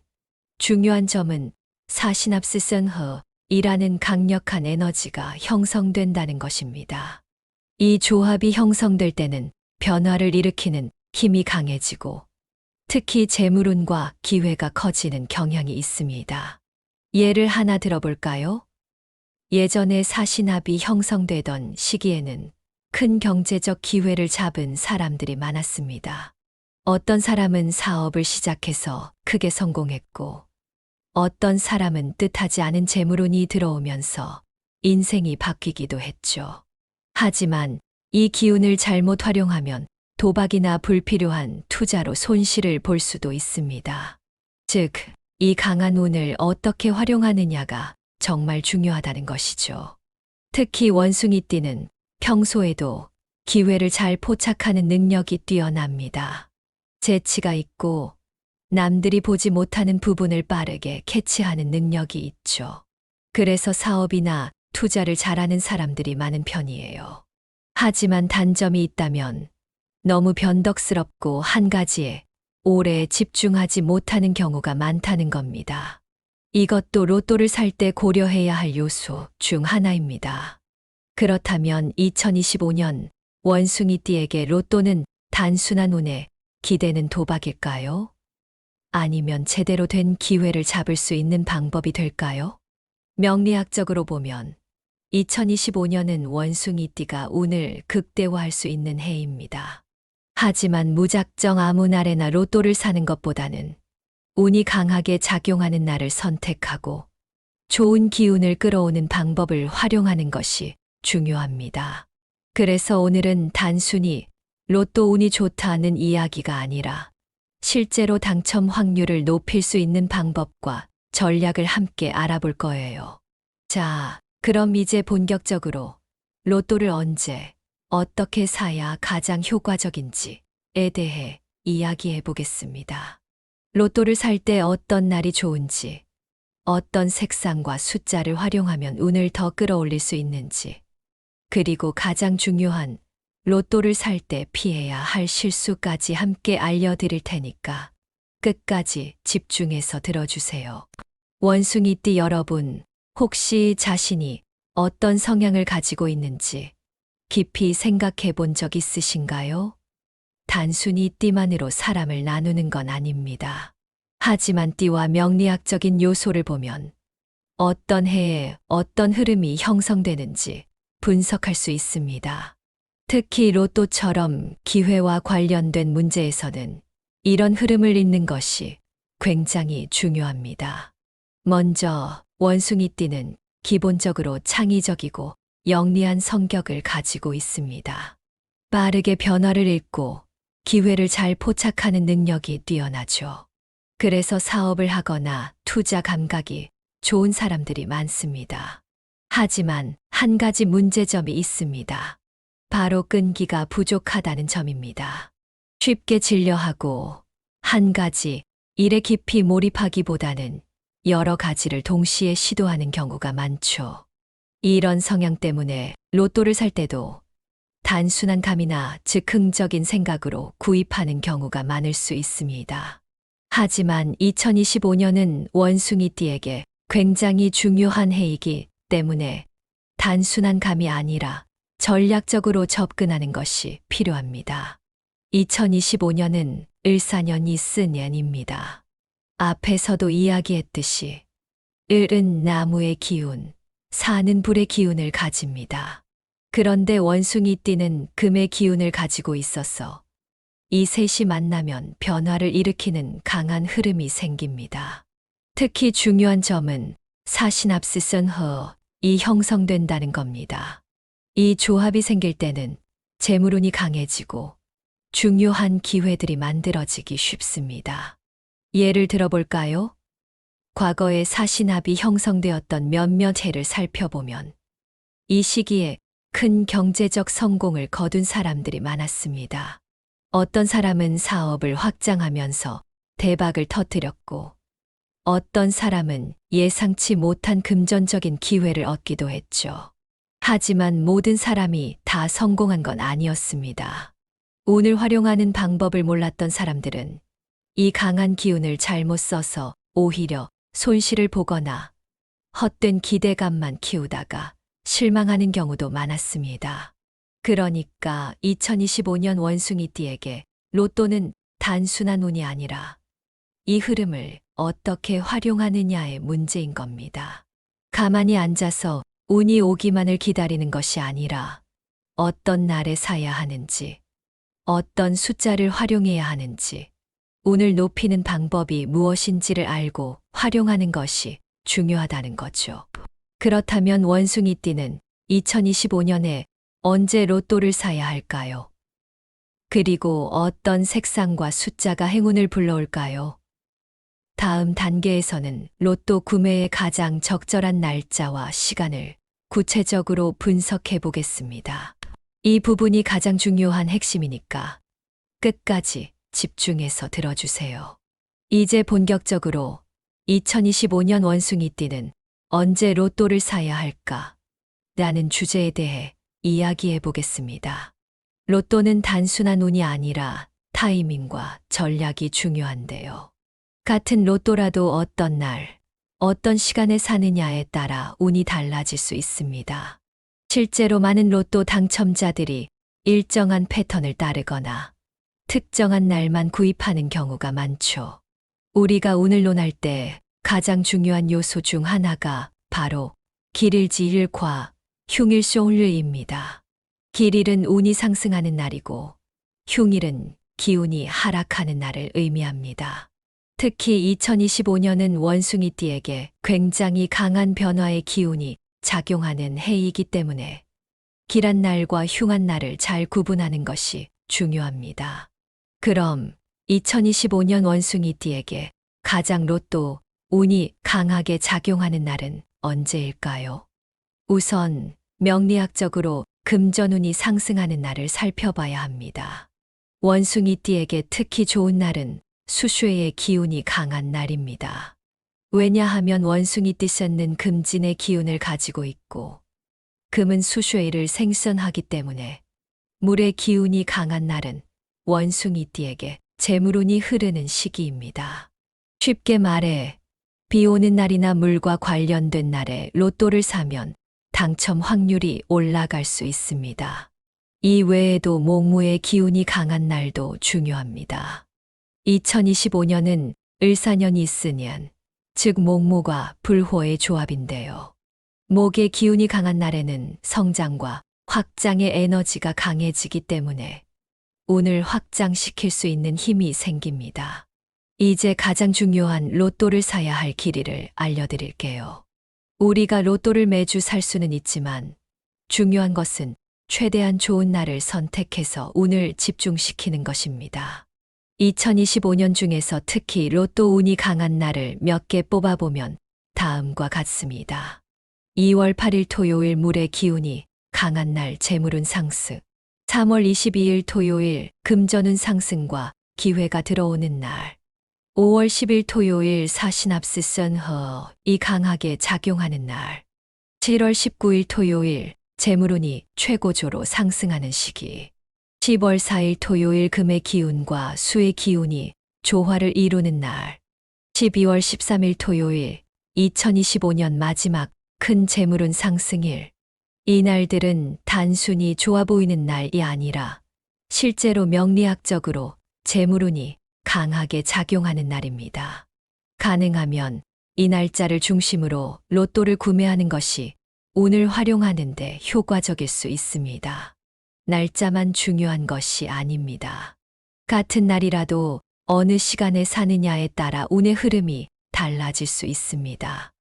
중요한 점은 사신합스선허이라는 강력한 에너지가 형성된다는 것입니다. 이 조합이 형성될 때는 변화를 일으키는 힘이 강해지고 특히 재물운과 기회가 커지는 경향이 있습니다. 예를 하나 들어볼까요? 예전에 사신합이 형성되던 시기에는 큰 경제적 기회를 잡은 사람들이 많았습니다. 어떤 사람은 사업을 시작해서 크게 성공했고, 어떤 사람은 뜻하지 않은 재물운이 들어오면서 인생이 바뀌기도 했죠. 하지만 이 기운을 잘못 활용하면 도박이나 불필요한 투자로 손실을 볼 수도 있습니다. 즉, 이 강한 운을 어떻게 활용하느냐가 정말 중요하다는 것이죠. 특히 원숭이띠는 평소에도 기회를 잘 포착하는 능력이 뛰어납니다. 재치가 있고 남들이 보지 못하는 부분을 빠르게 캐치하는 능력이 있죠. 그래서 사업이나 투자를 잘하는 사람들이 많은 편이에요. 하지만 단점이 있다면 너무 변덕스럽고 한 가지에 오래 집중하지 못하는 경우가 많다는 겁니다. 이것도 로또를 살 때 고려해야 할 요소 중 하나입니다. 그렇다면 2025년 원숭이띠에게 로또는 단순한 운에 기대는 도박일까요? 아니면 제대로 된 기회를 잡을 수 있는 방법이 될까요? 명리학적으로 보면 2025년은 원숭이띠가 운을 극대화할 수 있는 해입니다. 하지만 무작정 아무 날에나 로또를 사는 것보다는 운이 강하게 작용하는 날을 선택하고 좋은 기운을 끌어오는 방법을 활용하는 것이 중요합니다. 그래서 오늘은 단순히 로또 운이 좋다는 이야기가 아니라 실제로 당첨 확률을 높일 수 있는 방법과 전략을 함께 알아볼 거예요. 자, 그럼 이제 본격적으로 로또를 언제, 어떻게 사야 가장 효과적인지에 대해 이야기해 보겠습니다. 로또를 살 때 어떤 날이 좋은지, 어떤 색상과 숫자를 활용하면 운을 더 끌어올릴 수 있는지, 그리고 가장 중요한 로또를 살 때 피해야 할 실수까지 함께 알려드릴 테니까 끝까지 집중해서 들어주세요. 원숭이띠 여러분, 혹시 자신이 어떤 성향을 가지고 있는지 깊이 생각해 본 적 있으신가요? 단순히 띠만으로 사람을 나누는 건 아닙니다. 하지만 띠와 명리학적인 요소를 보면 어떤 해에 어떤 흐름이 형성되는지 분석할 수 있습니다. 특히 로또처럼 기회와 관련된 문제에서는 이런 흐름을 잇는 것이 굉장히 중요합니다. 먼저 원숭이띠는 기본적으로 창의적이고 영리한 성격을 가지고 있습니다. 빠르게 변화를 읽고 기회를 잘 포착하는 능력이 뛰어나죠. 그래서 사업을 하거나 투자 감각이 좋은 사람들이 많습니다. 하지만 한 가지 문제점이 있습니다. 바로 끈기가 부족하다는 점입니다. 쉽게 질려하고 한 가지 일에 깊이 몰입하기보다는 여러 가지를 동시에 시도하는 경우가 많죠. 이런 성향 때문에 로또를 살 때도 단순한 감이나 즉흥적인 생각으로 구입하는 경우가 많을 수 있습니다. 하지만 2025년은 원숭이띠에게 굉장히 중요한 해이기 때문에 단순한 감이 아니라 전략적으로 접근하는 것이 필요합니다. 2025년은 을사년이 쓰년입니다. 앞에서도 이야기했듯이 을은 나무의 기운, 사는 불의 기운을 가집니다. 그런데 원숭이띠는 금의 기운을 가지고 있어서 이 셋이 만나면 변화를 일으키는 강한 흐름이 생깁니다. 특히 중요한 점은 사신합스선허이 형성된다는 겁니다. 이 조합이 생길 때는 재물운이 강해지고 중요한 기회들이 만들어지기 쉽습니다. 예를 들어볼까요? 과거에 사신합이 형성되었던 몇몇 해를 살펴보면 이 시기에 큰 경제적 성공을 거둔 사람들이 많았습니다. 어떤 사람은 사업을 확장하면서 대박을 터뜨렸고, 어떤 사람은 예상치 못한 금전적인 기회를 얻기도 했죠. 하지만 모든 사람이 다 성공한 건 아니었습니다. 운을 활용하는 방법을 몰랐던 사람들은 이 강한 기운을 잘못 써서 오히려 손실을 보거나 헛된 기대감만 키우다가 실망하는 경우도 많았습니다. 그러니까 2025년 원숭이띠에게 로또는 단순한 운이 아니라 이 흐름을 어떻게 활용하느냐의 문제인 겁니다. 가만히 앉아서 운이 오기만을 기다리는 것이 아니라 어떤 날에 사야 하는지, 어떤 숫자를 활용해야 하는지, 운을 높이는 방법이 무엇인지를 알고 활용하는 것이 중요하다는 거죠. 그렇다면 원숭이띠는 2025년에 언제 로또를 사야 할까요? 그리고 어떤 색상과 숫자가 행운을 불러올까요? 다음 단계에서는 로또 구매에 가장 적절한 날짜와 시간을 구체적으로 분석해 보겠습니다. 이 부분이 가장 중요한 핵심이니까 끝까지 집중해서 들어주세요. 이제 본격적으로 2025년 원숭이띠는 언제 로또를 사야 할까? 라는 주제에 대해 이야기해 보겠습니다. 로또는 단순한 운이 아니라 타이밍과 전략이 중요한데요. 같은 로또라도 어떤 날, 어떤 시간에 사느냐에 따라 운이 달라질 수 있습니다. 실제로 많은 로또 당첨자들이 일정한 패턴을 따르거나 특정한 날만 구입하는 경우가 많죠. 우리가 운을 논할 때 가장 중요한 요소 중 하나가 바로 길일지일과 흉일쇼울류입니다. 길일은 운이 상승하는 날이고 흉일은 기운이 하락하는 날을 의미합니다. 특히 2025년은 원숭이띠에게 굉장히 강한 변화의 기운이 작용하는 해이기 때문에 길한 날과 흉한 날을 잘 구분하는 것이 중요합니다. 그럼 2025년 원숭이띠에게 가장 로또 운이 강하게 작용하는 날은 언제일까요? 우선 명리학적으로 금전운이 상승하는 날을 살펴봐야 합니다. 원숭이띠에게 특히 좋은 날은 수수의 기운이 강한 날입니다. 왜냐하면 원숭이띠는 금진의 기운을 가지고 있고 금은 수수를 생선하기 때문에 물의 기운이 강한 날은 원숭이띠에게 재물운이 흐르는 시기입니다. 쉽게 말해 비 오는 날이나 물과 관련된 날에 로또를 사면 당첨 확률이 올라갈 수 있습니다. 이 외에도 목무의 기운이 강한 날도 중요합니다. 2025년은 을사년이 있으년, 즉 목무과 불호의 조합인데요. 목의 기운이 강한 날에는 성장과 확장의 에너지가 강해지기 때문에 운을 확장시킬 수 있는 힘이 생깁니다. 이제 가장 중요한 로또를 사야 할 길이를 알려드릴게요. 우리가 로또를 매주 살 수는 있지만 중요한 것은 최대한 좋은 날을 선택해서 운을 집중시키는 것입니다. 2025년 중에서 특히 로또 운이 강한 날을 몇 개 뽑아보면 다음과 같습니다. 2월 8일 토요일 물의 기운이 강한 날 재물운 상승, 3월 22일 토요일 금전운 상승과 기회가 들어오는 날, 5월 10일 토요일 사신합스 선허이 강하게 작용하는 날, 7월 19일 토요일 재물운이 최고조로 상승하는 시기, 10월 4일 토요일 금의 기운과 수의 기운이 조화를 이루는 날, 12월 13일 토요일 2025년 마지막 큰 재물운 상승일. 이 날들은 단순히 좋아 보이는 날이 아니라 실제로 명리학적으로 재물운이 강하게 작용하는 날입니다. 가능하면 이 날짜를 중심으로 로또를 구매하는 것이 운을 활용하는 데 효과적일 수 있습니다. 날짜만 중요한 것이 아닙니다. 같은 날이라도 어느 시간에 사느냐에 따라 운의 흐름이 달라질 수 있습니다.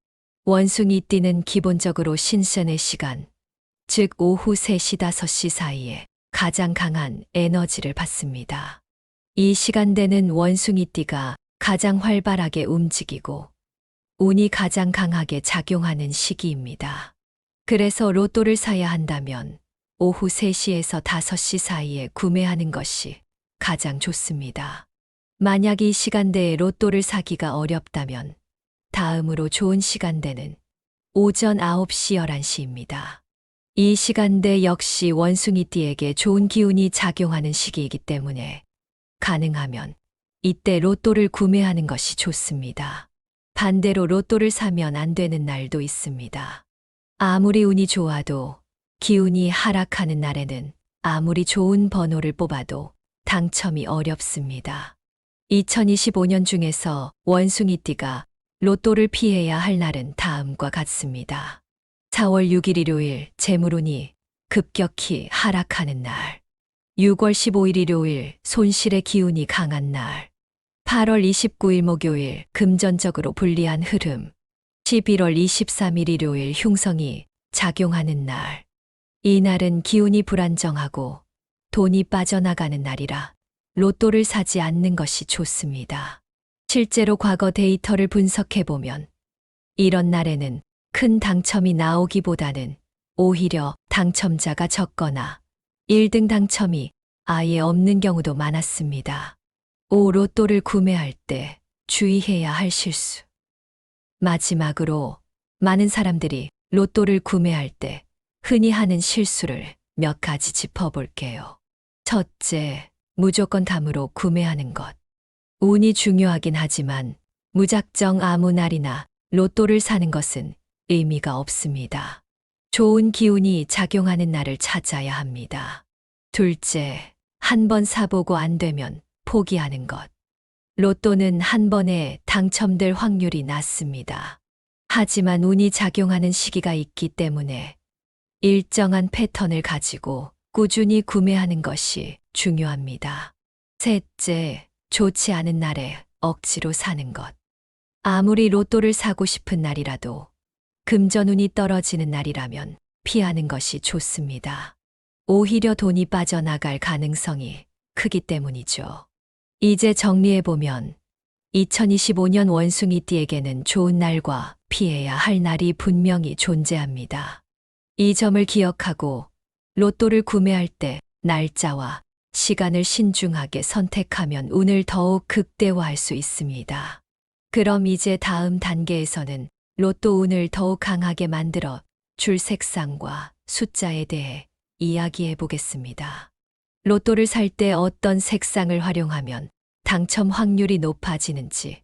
원숭이띠는 기본적으로 신선의 시간, 즉 오후 3시 5시 사이에 가장 강한 에너지를 받습니다. 이 시간대는 원숭이띠가 가장 활발하게 움직이고 운이 가장 강하게 작용하는 시기입니다. 그래서 로또를 사야 한다면 오후 3시에서 5시 사이에 구매하는 것이 가장 좋습니다. 만약 이 시간대에 로또를 사기가 어렵다면 다음으로 좋은 시간대는 오전 9시 11시입니다. 이 시간대 역시 원숭이띠에게 좋은 기운이 작용하는 시기이기 때문에 가능하면 이때 로또를 구매하는 것이 좋습니다. 반대로 로또를 사면 안 되는 날도 있습니다. 아무리 운이 좋아도 기운이 하락하는 날에는 아무리 좋은 번호를 뽑아도 당첨이 어렵습니다. 2025년 중에서 원숭이띠가 로또를 피해야 할 날은 다음과 같습니다. 4월 6일 일요일 재물운이 급격히 하락하는 날, 6월 15일 일요일 손실의 기운이 강한 날. 8월 29일 목요일 금전적으로 불리한 흐름. 11월 23일 일요일 흉성이 작용하는 날. 이 날은 기운이 불안정하고 돈이 빠져나가는 날이라 로또를 사지 않는 것이 좋습니다. 실제로 과거 데이터를 분석해보면 이런 날에는 큰 당첨이 나오기보다는 오히려 당첨자가 적거나 1등 당첨이 아예 없는 경우도 많았습니다. 로또를 구매할 때 주의해야 할 실수. 마지막으로 많은 사람들이 로또를 구매할 때 흔히 하는 실수를 몇 가지 짚어볼게요. 첫째, 무조건 담으로 구매하는 것. 운이 중요하긴 하지만 무작정 아무 날이나 로또를 사는 것은 의미가 없습니다. 좋은 기운이 작용하는 날을 찾아야 합니다. 둘째, 한 번 사보고 안 되면 포기하는 것. 로또는 한 번에 당첨될 확률이 낮습니다. 하지만 운이 작용하는 시기가 있기 때문에 일정한 패턴을 가지고 꾸준히 구매하는 것이 중요합니다. 셋째, 좋지 않은 날에 억지로 사는 것. 아무리 로또를 사고 싶은 날이라도 금전운이 떨어지는 날이라면 피하는 것이 좋습니다. 오히려 돈이 빠져나갈 가능성이 크기 때문이죠. 이제 정리해보면 2025년 원숭이띠에게는 좋은 날과 피해야 할 날이 분명히 존재합니다. 이 점을 기억하고 로또를 구매할 때 날짜와 시간을 신중하게 선택하면 운을 더욱 극대화할 수 있습니다. 그럼 이제 다음 단계에서는 로또 운을 더욱 강하게 만들어 줄 색상과 숫자에 대해 이야기해 보겠습니다. 로또를 살 때 어떤 색상을 활용하면 당첨 확률이 높아지는지,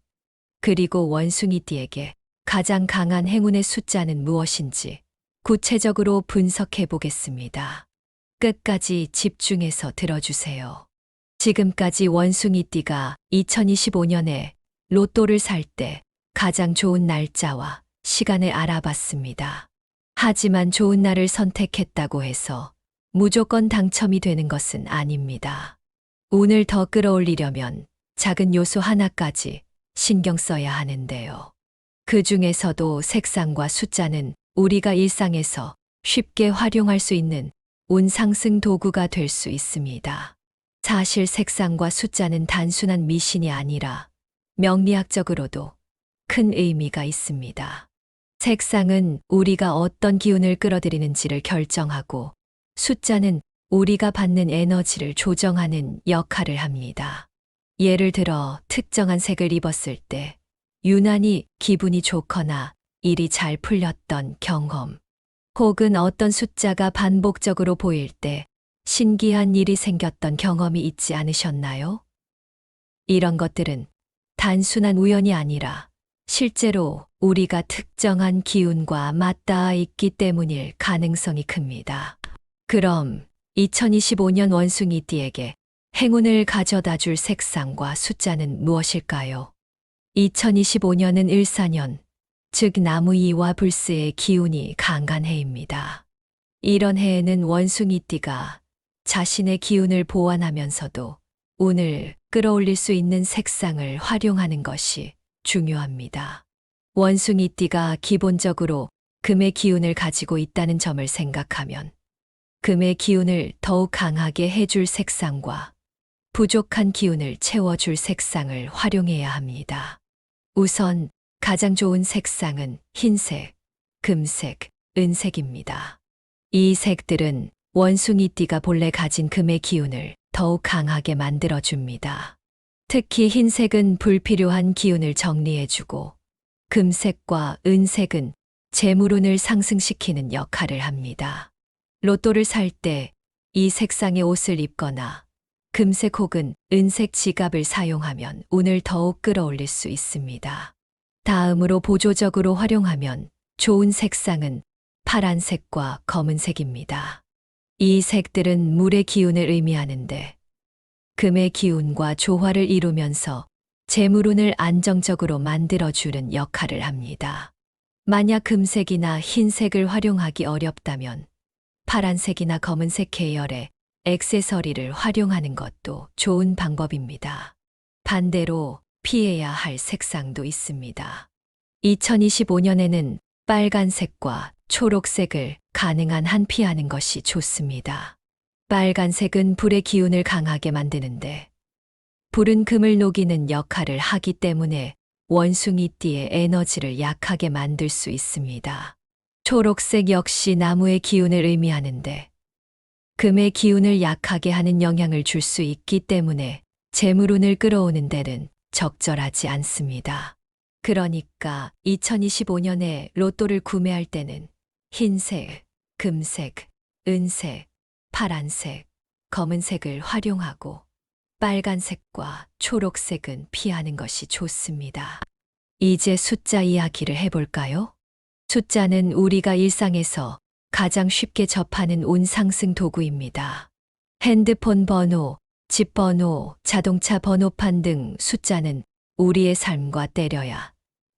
그리고 원숭이띠에게 가장 강한 행운의 숫자는 무엇인지 구체적으로 분석해 보겠습니다. 끝까지 집중해서 들어주세요. 지금까지 원숭이띠가 2025년에 로또를 살 때 가장 좋은 날짜와 시간을 알아봤습니다. 하지만 좋은 날을 선택했다고 해서 무조건 당첨이 되는 것은 아닙니다. 운을 더 끌어올리려면 작은 요소 하나까지 신경 써야 하는데요. 그 중에서도 색상과 숫자는 우리가 일상에서 쉽게 활용할 수 있는 운 상승 도구가 될 수 있습니다. 사실 색상과 숫자는 단순한 미신이 아니라 명리학적으로도 큰 의미가 있습니다. 색상은 우리가 어떤 기운을 끌어들이는지를 결정하고, 숫자는 우리가 받는 에너지를 조정하는 역할을 합니다. 예를 들어 특정한 색을 입었을 때 유난히 기분이 좋거나 일이 잘 풀렸던 경험, 혹은 어떤 숫자가 반복적으로 보일 때 신기한 일이 생겼던 경험이 있지 않으셨나요? 이런 것들은 단순한 우연이 아니라 실제로 우리가 특정한 기운과 맞닿아 있기 때문일 가능성이 큽니다. 그럼 2025년 원숭이띠에게 행운을 가져다 줄 색상과 숫자는 무엇일까요? 2025년은 일사년, 즉 나무이와 불스의 기운이 강한 해입니다. 이런 해에는 원숭이띠가 자신의 기운을 보완하면서도 운을 끌어올릴 수 있는 색상을 활용하는 것이 중요합니다. 원숭이띠가 기본적으로 금의 기운을 가지고 있다는 점을 생각하면 금의 기운을 더욱 강하게 해줄 색상과 부족한 기운을 채워줄 색상을 활용해야 합니다. 우선 가장 좋은 색상은 흰색, 금색, 은색입니다. 이 색들은 원숭이띠가 본래 가진 금의 기운을 더욱 강하게 만들어줍니다. 특히 흰색은 불필요한 기운을 정리해주고, 금색과 은색은 재물운을 상승시키는 역할을 합니다. 로또를 살 때 이 색상의 옷을 입거나 금색 혹은 은색 지갑을 사용하면 운을 더욱 끌어올릴 수 있습니다. 다음으로 보조적으로 활용하면 좋은 색상은 파란색과 검은색입니다. 이 색들은 물의 기운을 의미하는데 금의 기운과 조화를 이루면서 재물운을 안정적으로 만들어주는 역할을 합니다. 만약 금색이나 흰색을 활용하기 어렵다면 파란색이나 검은색 계열의 액세서리를 활용하는 것도 좋은 방법입니다. 반대로 피해야 할 색상도 있습니다. 2025년에는 빨간색과 초록색을 가능한 한 피하는 것이 좋습니다. 빨간색은 불의 기운을 강하게 만드는데 불은 금을 녹이는 역할을 하기 때문에 원숭이띠의 에너지를 약하게 만들 수 있습니다. 초록색 역시 나무의 기운을 의미하는데 금의 기운을 약하게 하는 영향을 줄 수 있기 때문에 재물운을 끌어오는 데는 적절하지 않습니다. 그러니까 2025년에 로또를 구매할 때는 흰색, 금색, 은색, 파란색, 검은색을 활용하고 빨간색과 초록색은 피하는 것이 좋습니다. 이제 숫자 이야기를 해볼까요? 숫자는 우리가 일상에서 가장 쉽게 접하는 운 상승 도구입니다. 핸드폰 번호, 집 번호, 자동차 번호판 등 숫자는 우리의 삶과 때려야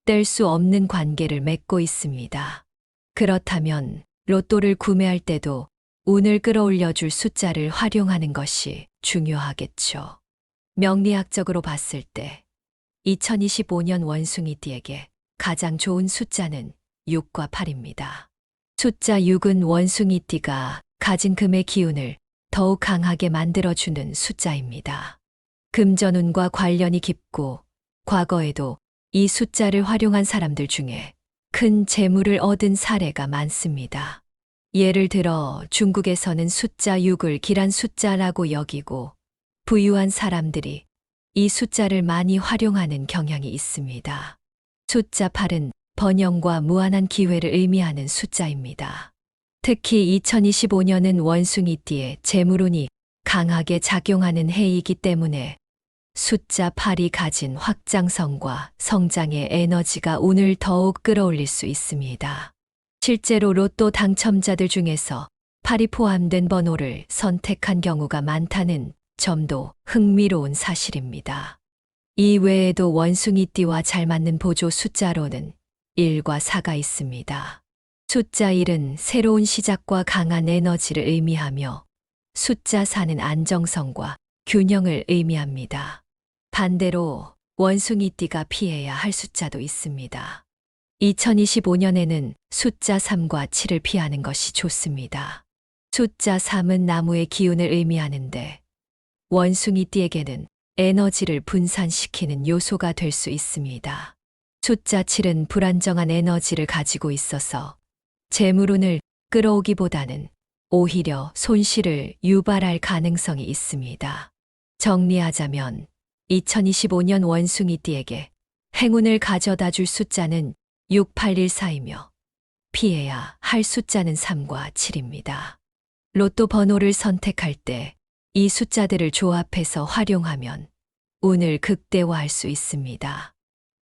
뗄 수 없는 관계를 맺고 있습니다. 그렇다면 로또를 구매할 때도 운을 끌어올려줄 숫자를 활용하는 것이 중요하겠죠. 명리학적으로 봤을 때 2025년 원숭이띠에게 가장 좋은 숫자는 6과 8입니다. 숫자 6은 원숭이띠가 가진 금의 기운을 더욱 강하게 만들어주는 숫자입니다. 금전운과 관련이 깊고 과거에도 이 숫자를 활용한 사람들 중에 큰 재물을 얻은 사례가 많습니다. 예를 들어 중국에서는 숫자 6을 길한 숫자라고 여기고 부유한 사람들이 이 숫자를 많이 활용하는 경향이 있습니다. 숫자 8은 번영과 무한한 기회를 의미하는 숫자입니다. 특히 2025년은 원숭이띠의 재물운이 강하게 작용하는 해이기 때문에 숫자 8이 가진 확장성과 성장의 에너지가 운을 더욱 끌어올릴 수 있습니다. 실제로 로또 당첨자들 중에서 8이 포함된 번호를 선택한 경우가 많다는 점도 흥미로운 사실입니다. 이 외에도 원숭이띠와 잘 맞는 보조 숫자로는 1과 4가 있습니다. 숫자 1은 새로운 시작과 강한 에너지를 의미하며 숫자 4는 안정성과 균형을 의미합니다. 반대로 원숭이띠가 피해야 할 숫자도 있습니다. 2025년에는 숫자 3과 7을 피하는 것이 좋습니다. 숫자 3은 나무의 기운을 의미하는데 원숭이띠에게는 에너지를 분산시키는 요소가 될 수 있습니다. 숫자 7은 불안정한 에너지를 가지고 있어서 재물운을 끌어오기보다는 오히려 손실을 유발할 가능성이 있습니다. 정리하자면 2025년 원숭이띠에게 행운을 가져다 줄 숫자는 6814이며 피해야 할 숫자는 3과 7입니다. 로또 번호를 선택할 때 이 숫자들을 조합해서 활용하면 운을 극대화할 수 있습니다.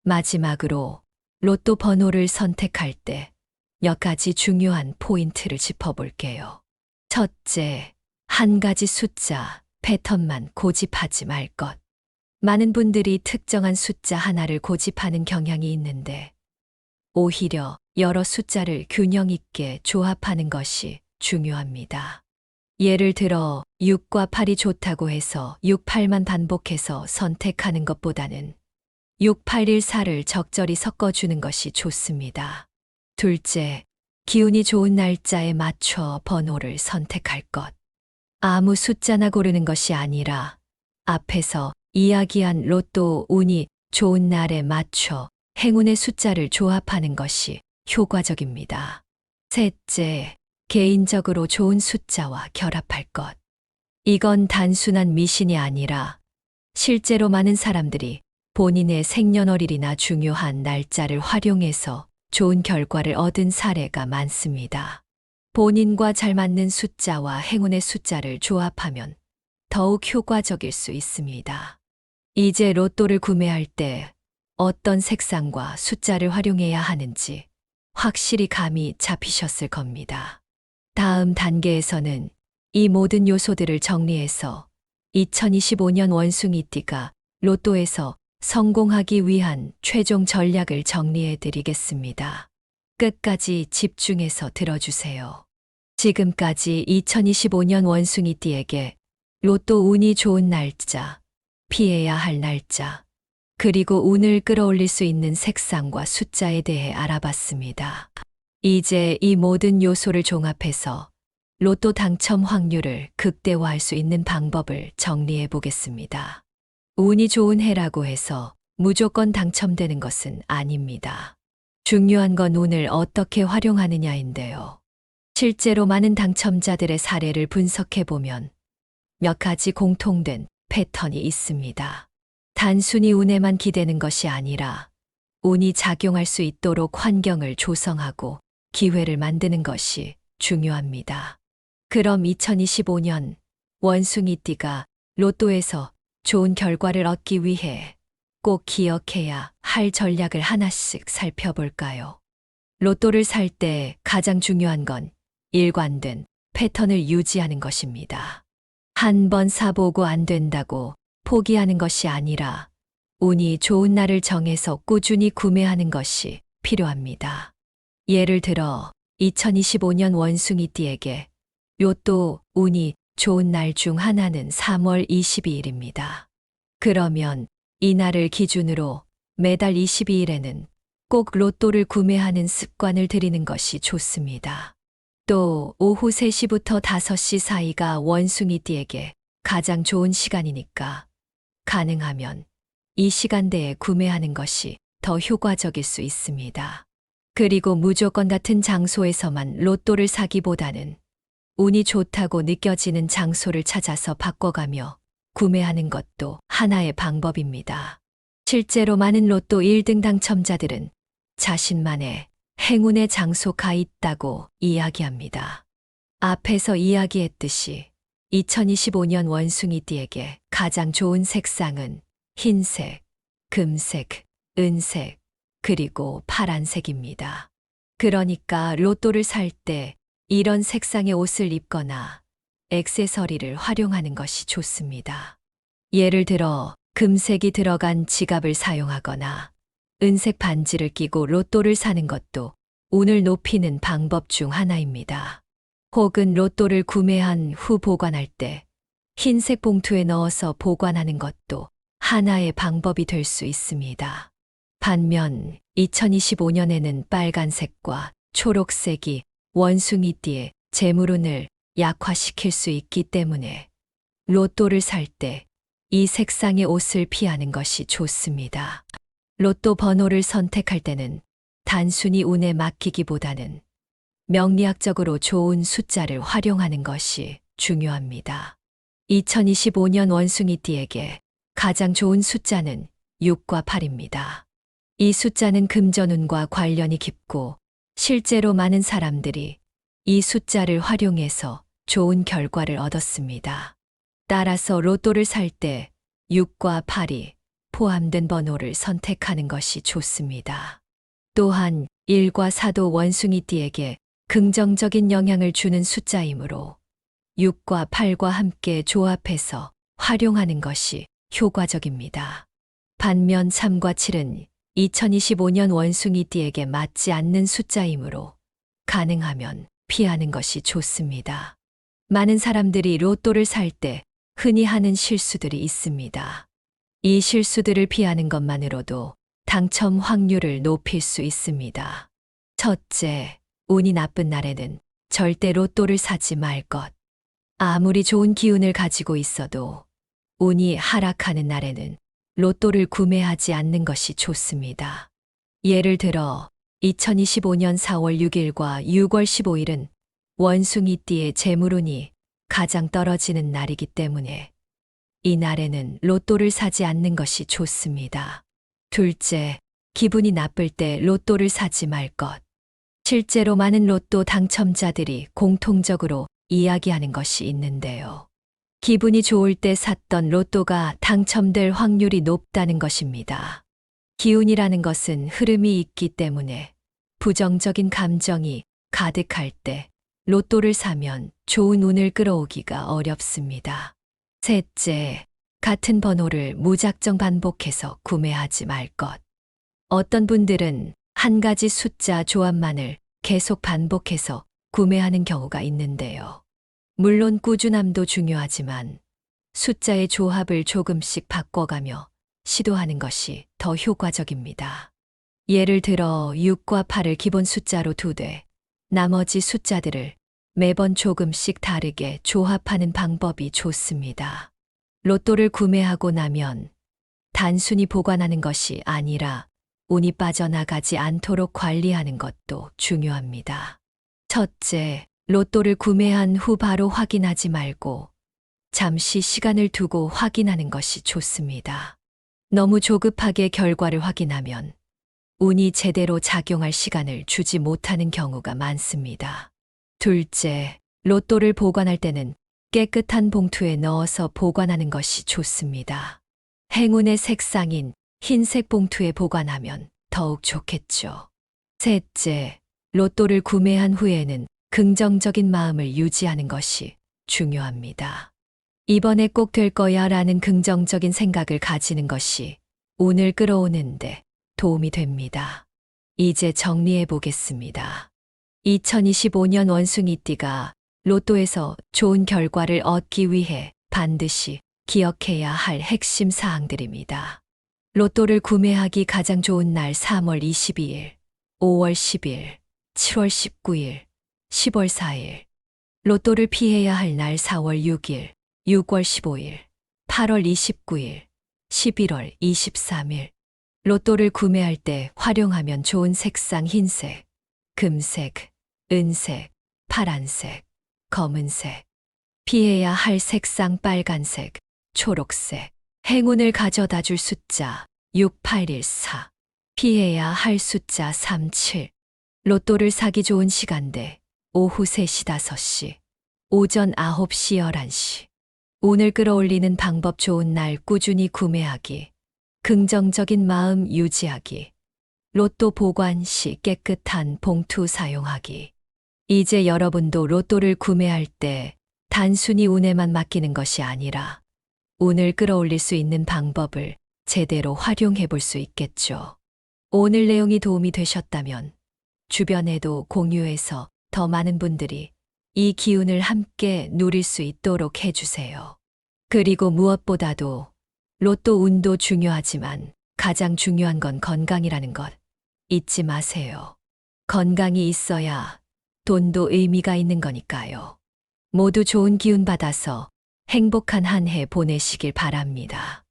마지막으로 로또 번호를 선택할 때 몇 가지 중요한 포인트를 짚어볼게요. 첫째, 한 가지 숫자, 패턴만 고집하지 말 것. 많은 분들이 특정한 숫자 하나를 고집하는 경향이 있는데 오히려 여러 숫자를 균형 있게 조합하는 것이 중요합니다. 예를 들어 6과 8이 좋다고 해서 6, 8만 반복해서 선택하는 것보다는 6, 8, 1, 4를 적절히 섞어주는 것이 좋습니다. 둘째, 기운이 좋은 날짜에 맞춰 번호를 선택할 것. 아무 숫자나 고르는 것이 아니라 앞에서 이야기한 로또 운이 좋은 날에 맞춰 행운의 숫자를 조합하는 것이 효과적입니다. 셋째, 개인적으로 좋은 숫자와 결합할 것. 이건 단순한 미신이 아니라 실제로 많은 사람들이 본인의 생년월일이나 중요한 날짜를 활용해서 좋은 결과를 얻은 사례가 많습니다. 본인과 잘 맞는 숫자와 행운의 숫자를 조합하면 더욱 효과적일 수 있습니다. 이제 로또를 구매할 때 어떤 색상과 숫자를 활용해야 하는지 확실히 감이 잡히셨을 겁니다. 다음 단계에서는 이 모든 요소들을 정리해서 2025년 원숭이띠가 로또에서 성공하기 위한 최종 전략을 정리해 드리겠습니다. 끝까지 집중해서 들어주세요. 지금까지 2025년 원숭이띠에게 로또 운이 좋은 날짜, 피해야 할 날짜, 그리고 운을 끌어올릴 수 있는 색상과 숫자에 대해 알아봤습니다. 이제 이 모든 요소를 종합해서 로또 당첨 확률을 극대화할 수 있는 방법을 정리해 보겠습니다. 운이 좋은 해라고 해서 무조건 당첨되는 것은 아닙니다. 중요한 건 운을 어떻게 활용하느냐인데요. 실제로 많은 당첨자들의 사례를 분석해 보면 몇 가지 공통된 패턴이 있습니다. 단순히 운에만 기대는 것이 아니라 운이 작용할 수 있도록 환경을 조성하고 기회를 만드는 것이 중요합니다. 그럼 2025년 원숭이띠가 로또에서 좋은 결과를 얻기 위해 꼭 기억해야 할 전략을 하나씩 살펴볼까요? 로또를 살 때 가장 중요한 건 일관된 패턴을 유지하는 것입니다. 한 번 사보고 안 된다고 포기하는 것이 아니라 운이 좋은 날을 정해서 꾸준히 구매하는 것이 필요합니다. 예를 들어 2025년 원숭이띠에게 로또 운이 좋은 날 중 하나는 3월 22일입니다. 그러면 이 날을 기준으로 매달 22일에는 꼭 로또를 구매하는 습관을 들이는 것이 좋습니다. 또 오후 3시부터 5시 사이가 원숭이띠에게 가장 좋은 시간이니까 가능하면 이 시간대에 구매하는 것이 더 효과적일 수 있습니다. 그리고 무조건 같은 장소에서만 로또를 사기보다는 운이 좋다고 느껴지는 장소를 찾아서 바꿔가며 구매하는 것도 하나의 방법입니다. 실제로 많은 로또 1등 당첨자들은 자신만의 행운의 장소가 있다고 이야기합니다. 앞에서 이야기했듯이 2025년 원숭이띠에게 가장 좋은 색상은 흰색, 금색, 은색, 그리고 파란색입니다. 그러니까 로또를 살 때 이런 색상의 옷을 입거나 액세서리를 활용하는 것이 좋습니다. 예를 들어 금색이 들어간 지갑을 사용하거나 은색 반지를 끼고 로또를 사는 것도 운을 높이는 방법 중 하나입니다. 혹은 로또를 구매한 후 보관할 때 흰색 봉투에 넣어서 보관하는 것도 하나의 방법이 될 수 있습니다. 반면 2025년에는 빨간색과 초록색이 원숭이띠의 재물운을 약화시킬 수 있기 때문에 로또를 살 때 이 색상의 옷을 피하는 것이 좋습니다. 로또 번호를 선택할 때는 단순히 운에 맡기기보다는 명리학적으로 좋은 숫자를 활용하는 것이 중요합니다. 2025년 원숭이띠에게 가장 좋은 숫자는 6과 8입니다. 이 숫자는 금전운과 관련이 깊고 실제로 많은 사람들이 이 숫자를 활용해서 좋은 결과를 얻었습니다. 따라서 로또를 살 때 6과 8이 포함된 번호를 선택하는 것이 좋습니다. 또한 1과 4도 원숭이띠에게 긍정적인 영향을 주는 숫자이므로 6과 8과 함께 조합해서 활용하는 것이 효과적입니다. 반면 3과 7은 2025년 원숭이띠에게 맞지 않는 숫자이므로 가능하면 피하는 것이 좋습니다. 많은 사람들이 로또를 살 때 흔히 하는 실수들이 있습니다. 이 실수들을 피하는 것만으로도 당첨 확률을 높일 수 있습니다. 첫째, 운이 나쁜 날에는 절대 로또를 사지 말 것. 아무리 좋은 기운을 가지고 있어도 운이 하락하는 날에는 로또를 구매하지 않는 것이 좋습니다. 예를 들어 2025년 4월 6일과 6월 15일은 원숭이띠의 재물운이 가장 떨어지는 날이기 때문에 이 날에는 로또를 사지 않는 것이 좋습니다. 둘째, 기분이 나쁠 때 로또를 사지 말 것. 실제로 많은 로또 당첨자들이 공통적으로 이야기하는 것이 있는데요. 기분이 좋을 때 샀던 로또가 당첨될 확률이 높다는 것입니다. 기운이라는 것은 흐름이 있기 때문에 부정적인 감정이 가득할 때 로또를 사면 좋은 운을 끌어오기가 어렵습니다. 셋째, 같은 번호를 무작정 반복해서 구매하지 말 것. 어떤 분들은 한 가지 숫자 조합만을 계속 반복해서 구매하는 경우가 있는데요. 물론 꾸준함도 중요하지만 숫자의 조합을 조금씩 바꿔가며 시도하는 것이 더 효과적입니다. 예를 들어 6과 8을 기본 숫자로 두되 나머지 숫자들을 매번 조금씩 다르게 조합하는 방법이 좋습니다. 로또를 구매하고 나면 단순히 보관하는 것이 아니라 운이 빠져나가지 않도록 관리하는 것도 중요합니다. 첫째, 로또를 구매한 후 바로 확인하지 말고 잠시 시간을 두고 확인하는 것이 좋습니다. 너무 조급하게 결과를 확인하면 운이 제대로 작용할 시간을 주지 못하는 경우가 많습니다. 둘째, 로또를 보관할 때는 깨끗한 봉투에 넣어서 보관하는 것이 좋습니다. 행운의 색상인 흰색 봉투에 보관하면 더욱 좋겠죠. 셋째, 로또를 구매한 후에는 긍정적인 마음을 유지하는 것이 중요합니다. 이번에 꼭 될 거야 라는 긍정적인 생각을 가지는 것이 운을 끌어오는데 도움이 됩니다. 이제 정리해 보겠습니다. 2025년 원숭이띠가 로또에서 좋은 결과를 얻기 위해 반드시 기억해야 할 핵심 사항들입니다. 로또를 구매하기 가장 좋은 날 3월 22일, 5월 10일, 7월 19일, 10월 4일. 로또를 피해야 할 날 4월 6일, 6월 15일, 8월 29일, 11월 23일. 로또를 구매할 때 활용하면 좋은 색상 흰색, 금색, 은색, 파란색, 검은색. 피해야 할 색상 빨간색, 초록색. 행운을 가져다 줄 숫자 6814. 피해야 할 숫자 37. 로또를 사기 좋은 시간대 오후 3시 5시, 오전 9시 11시. 운을 끌어올리는 방법 좋은 날 꾸준히 구매하기, 긍정적인 마음 유지하기, 로또 보관 시 깨끗한 봉투 사용하기. 이제 여러분도 로또를 구매할 때 단순히 운에만 맡기는 것이 아니라 운을 끌어올릴 수 있는 방법을 제대로 활용해 볼 수 있겠죠. 오늘 내용이 도움이 되셨다면 주변에도 공유해서 더 많은 분들이 이 기운을 함께 누릴 수 있도록 해주세요. 그리고 무엇보다도 로또 운도 중요하지만 가장 중요한 건 건강이라는 것 잊지 마세요. 건강이 있어야 돈도 의미가 있는 거니까요. 모두 좋은 기운 받아서 행복한 한 해 보내시길 바랍니다.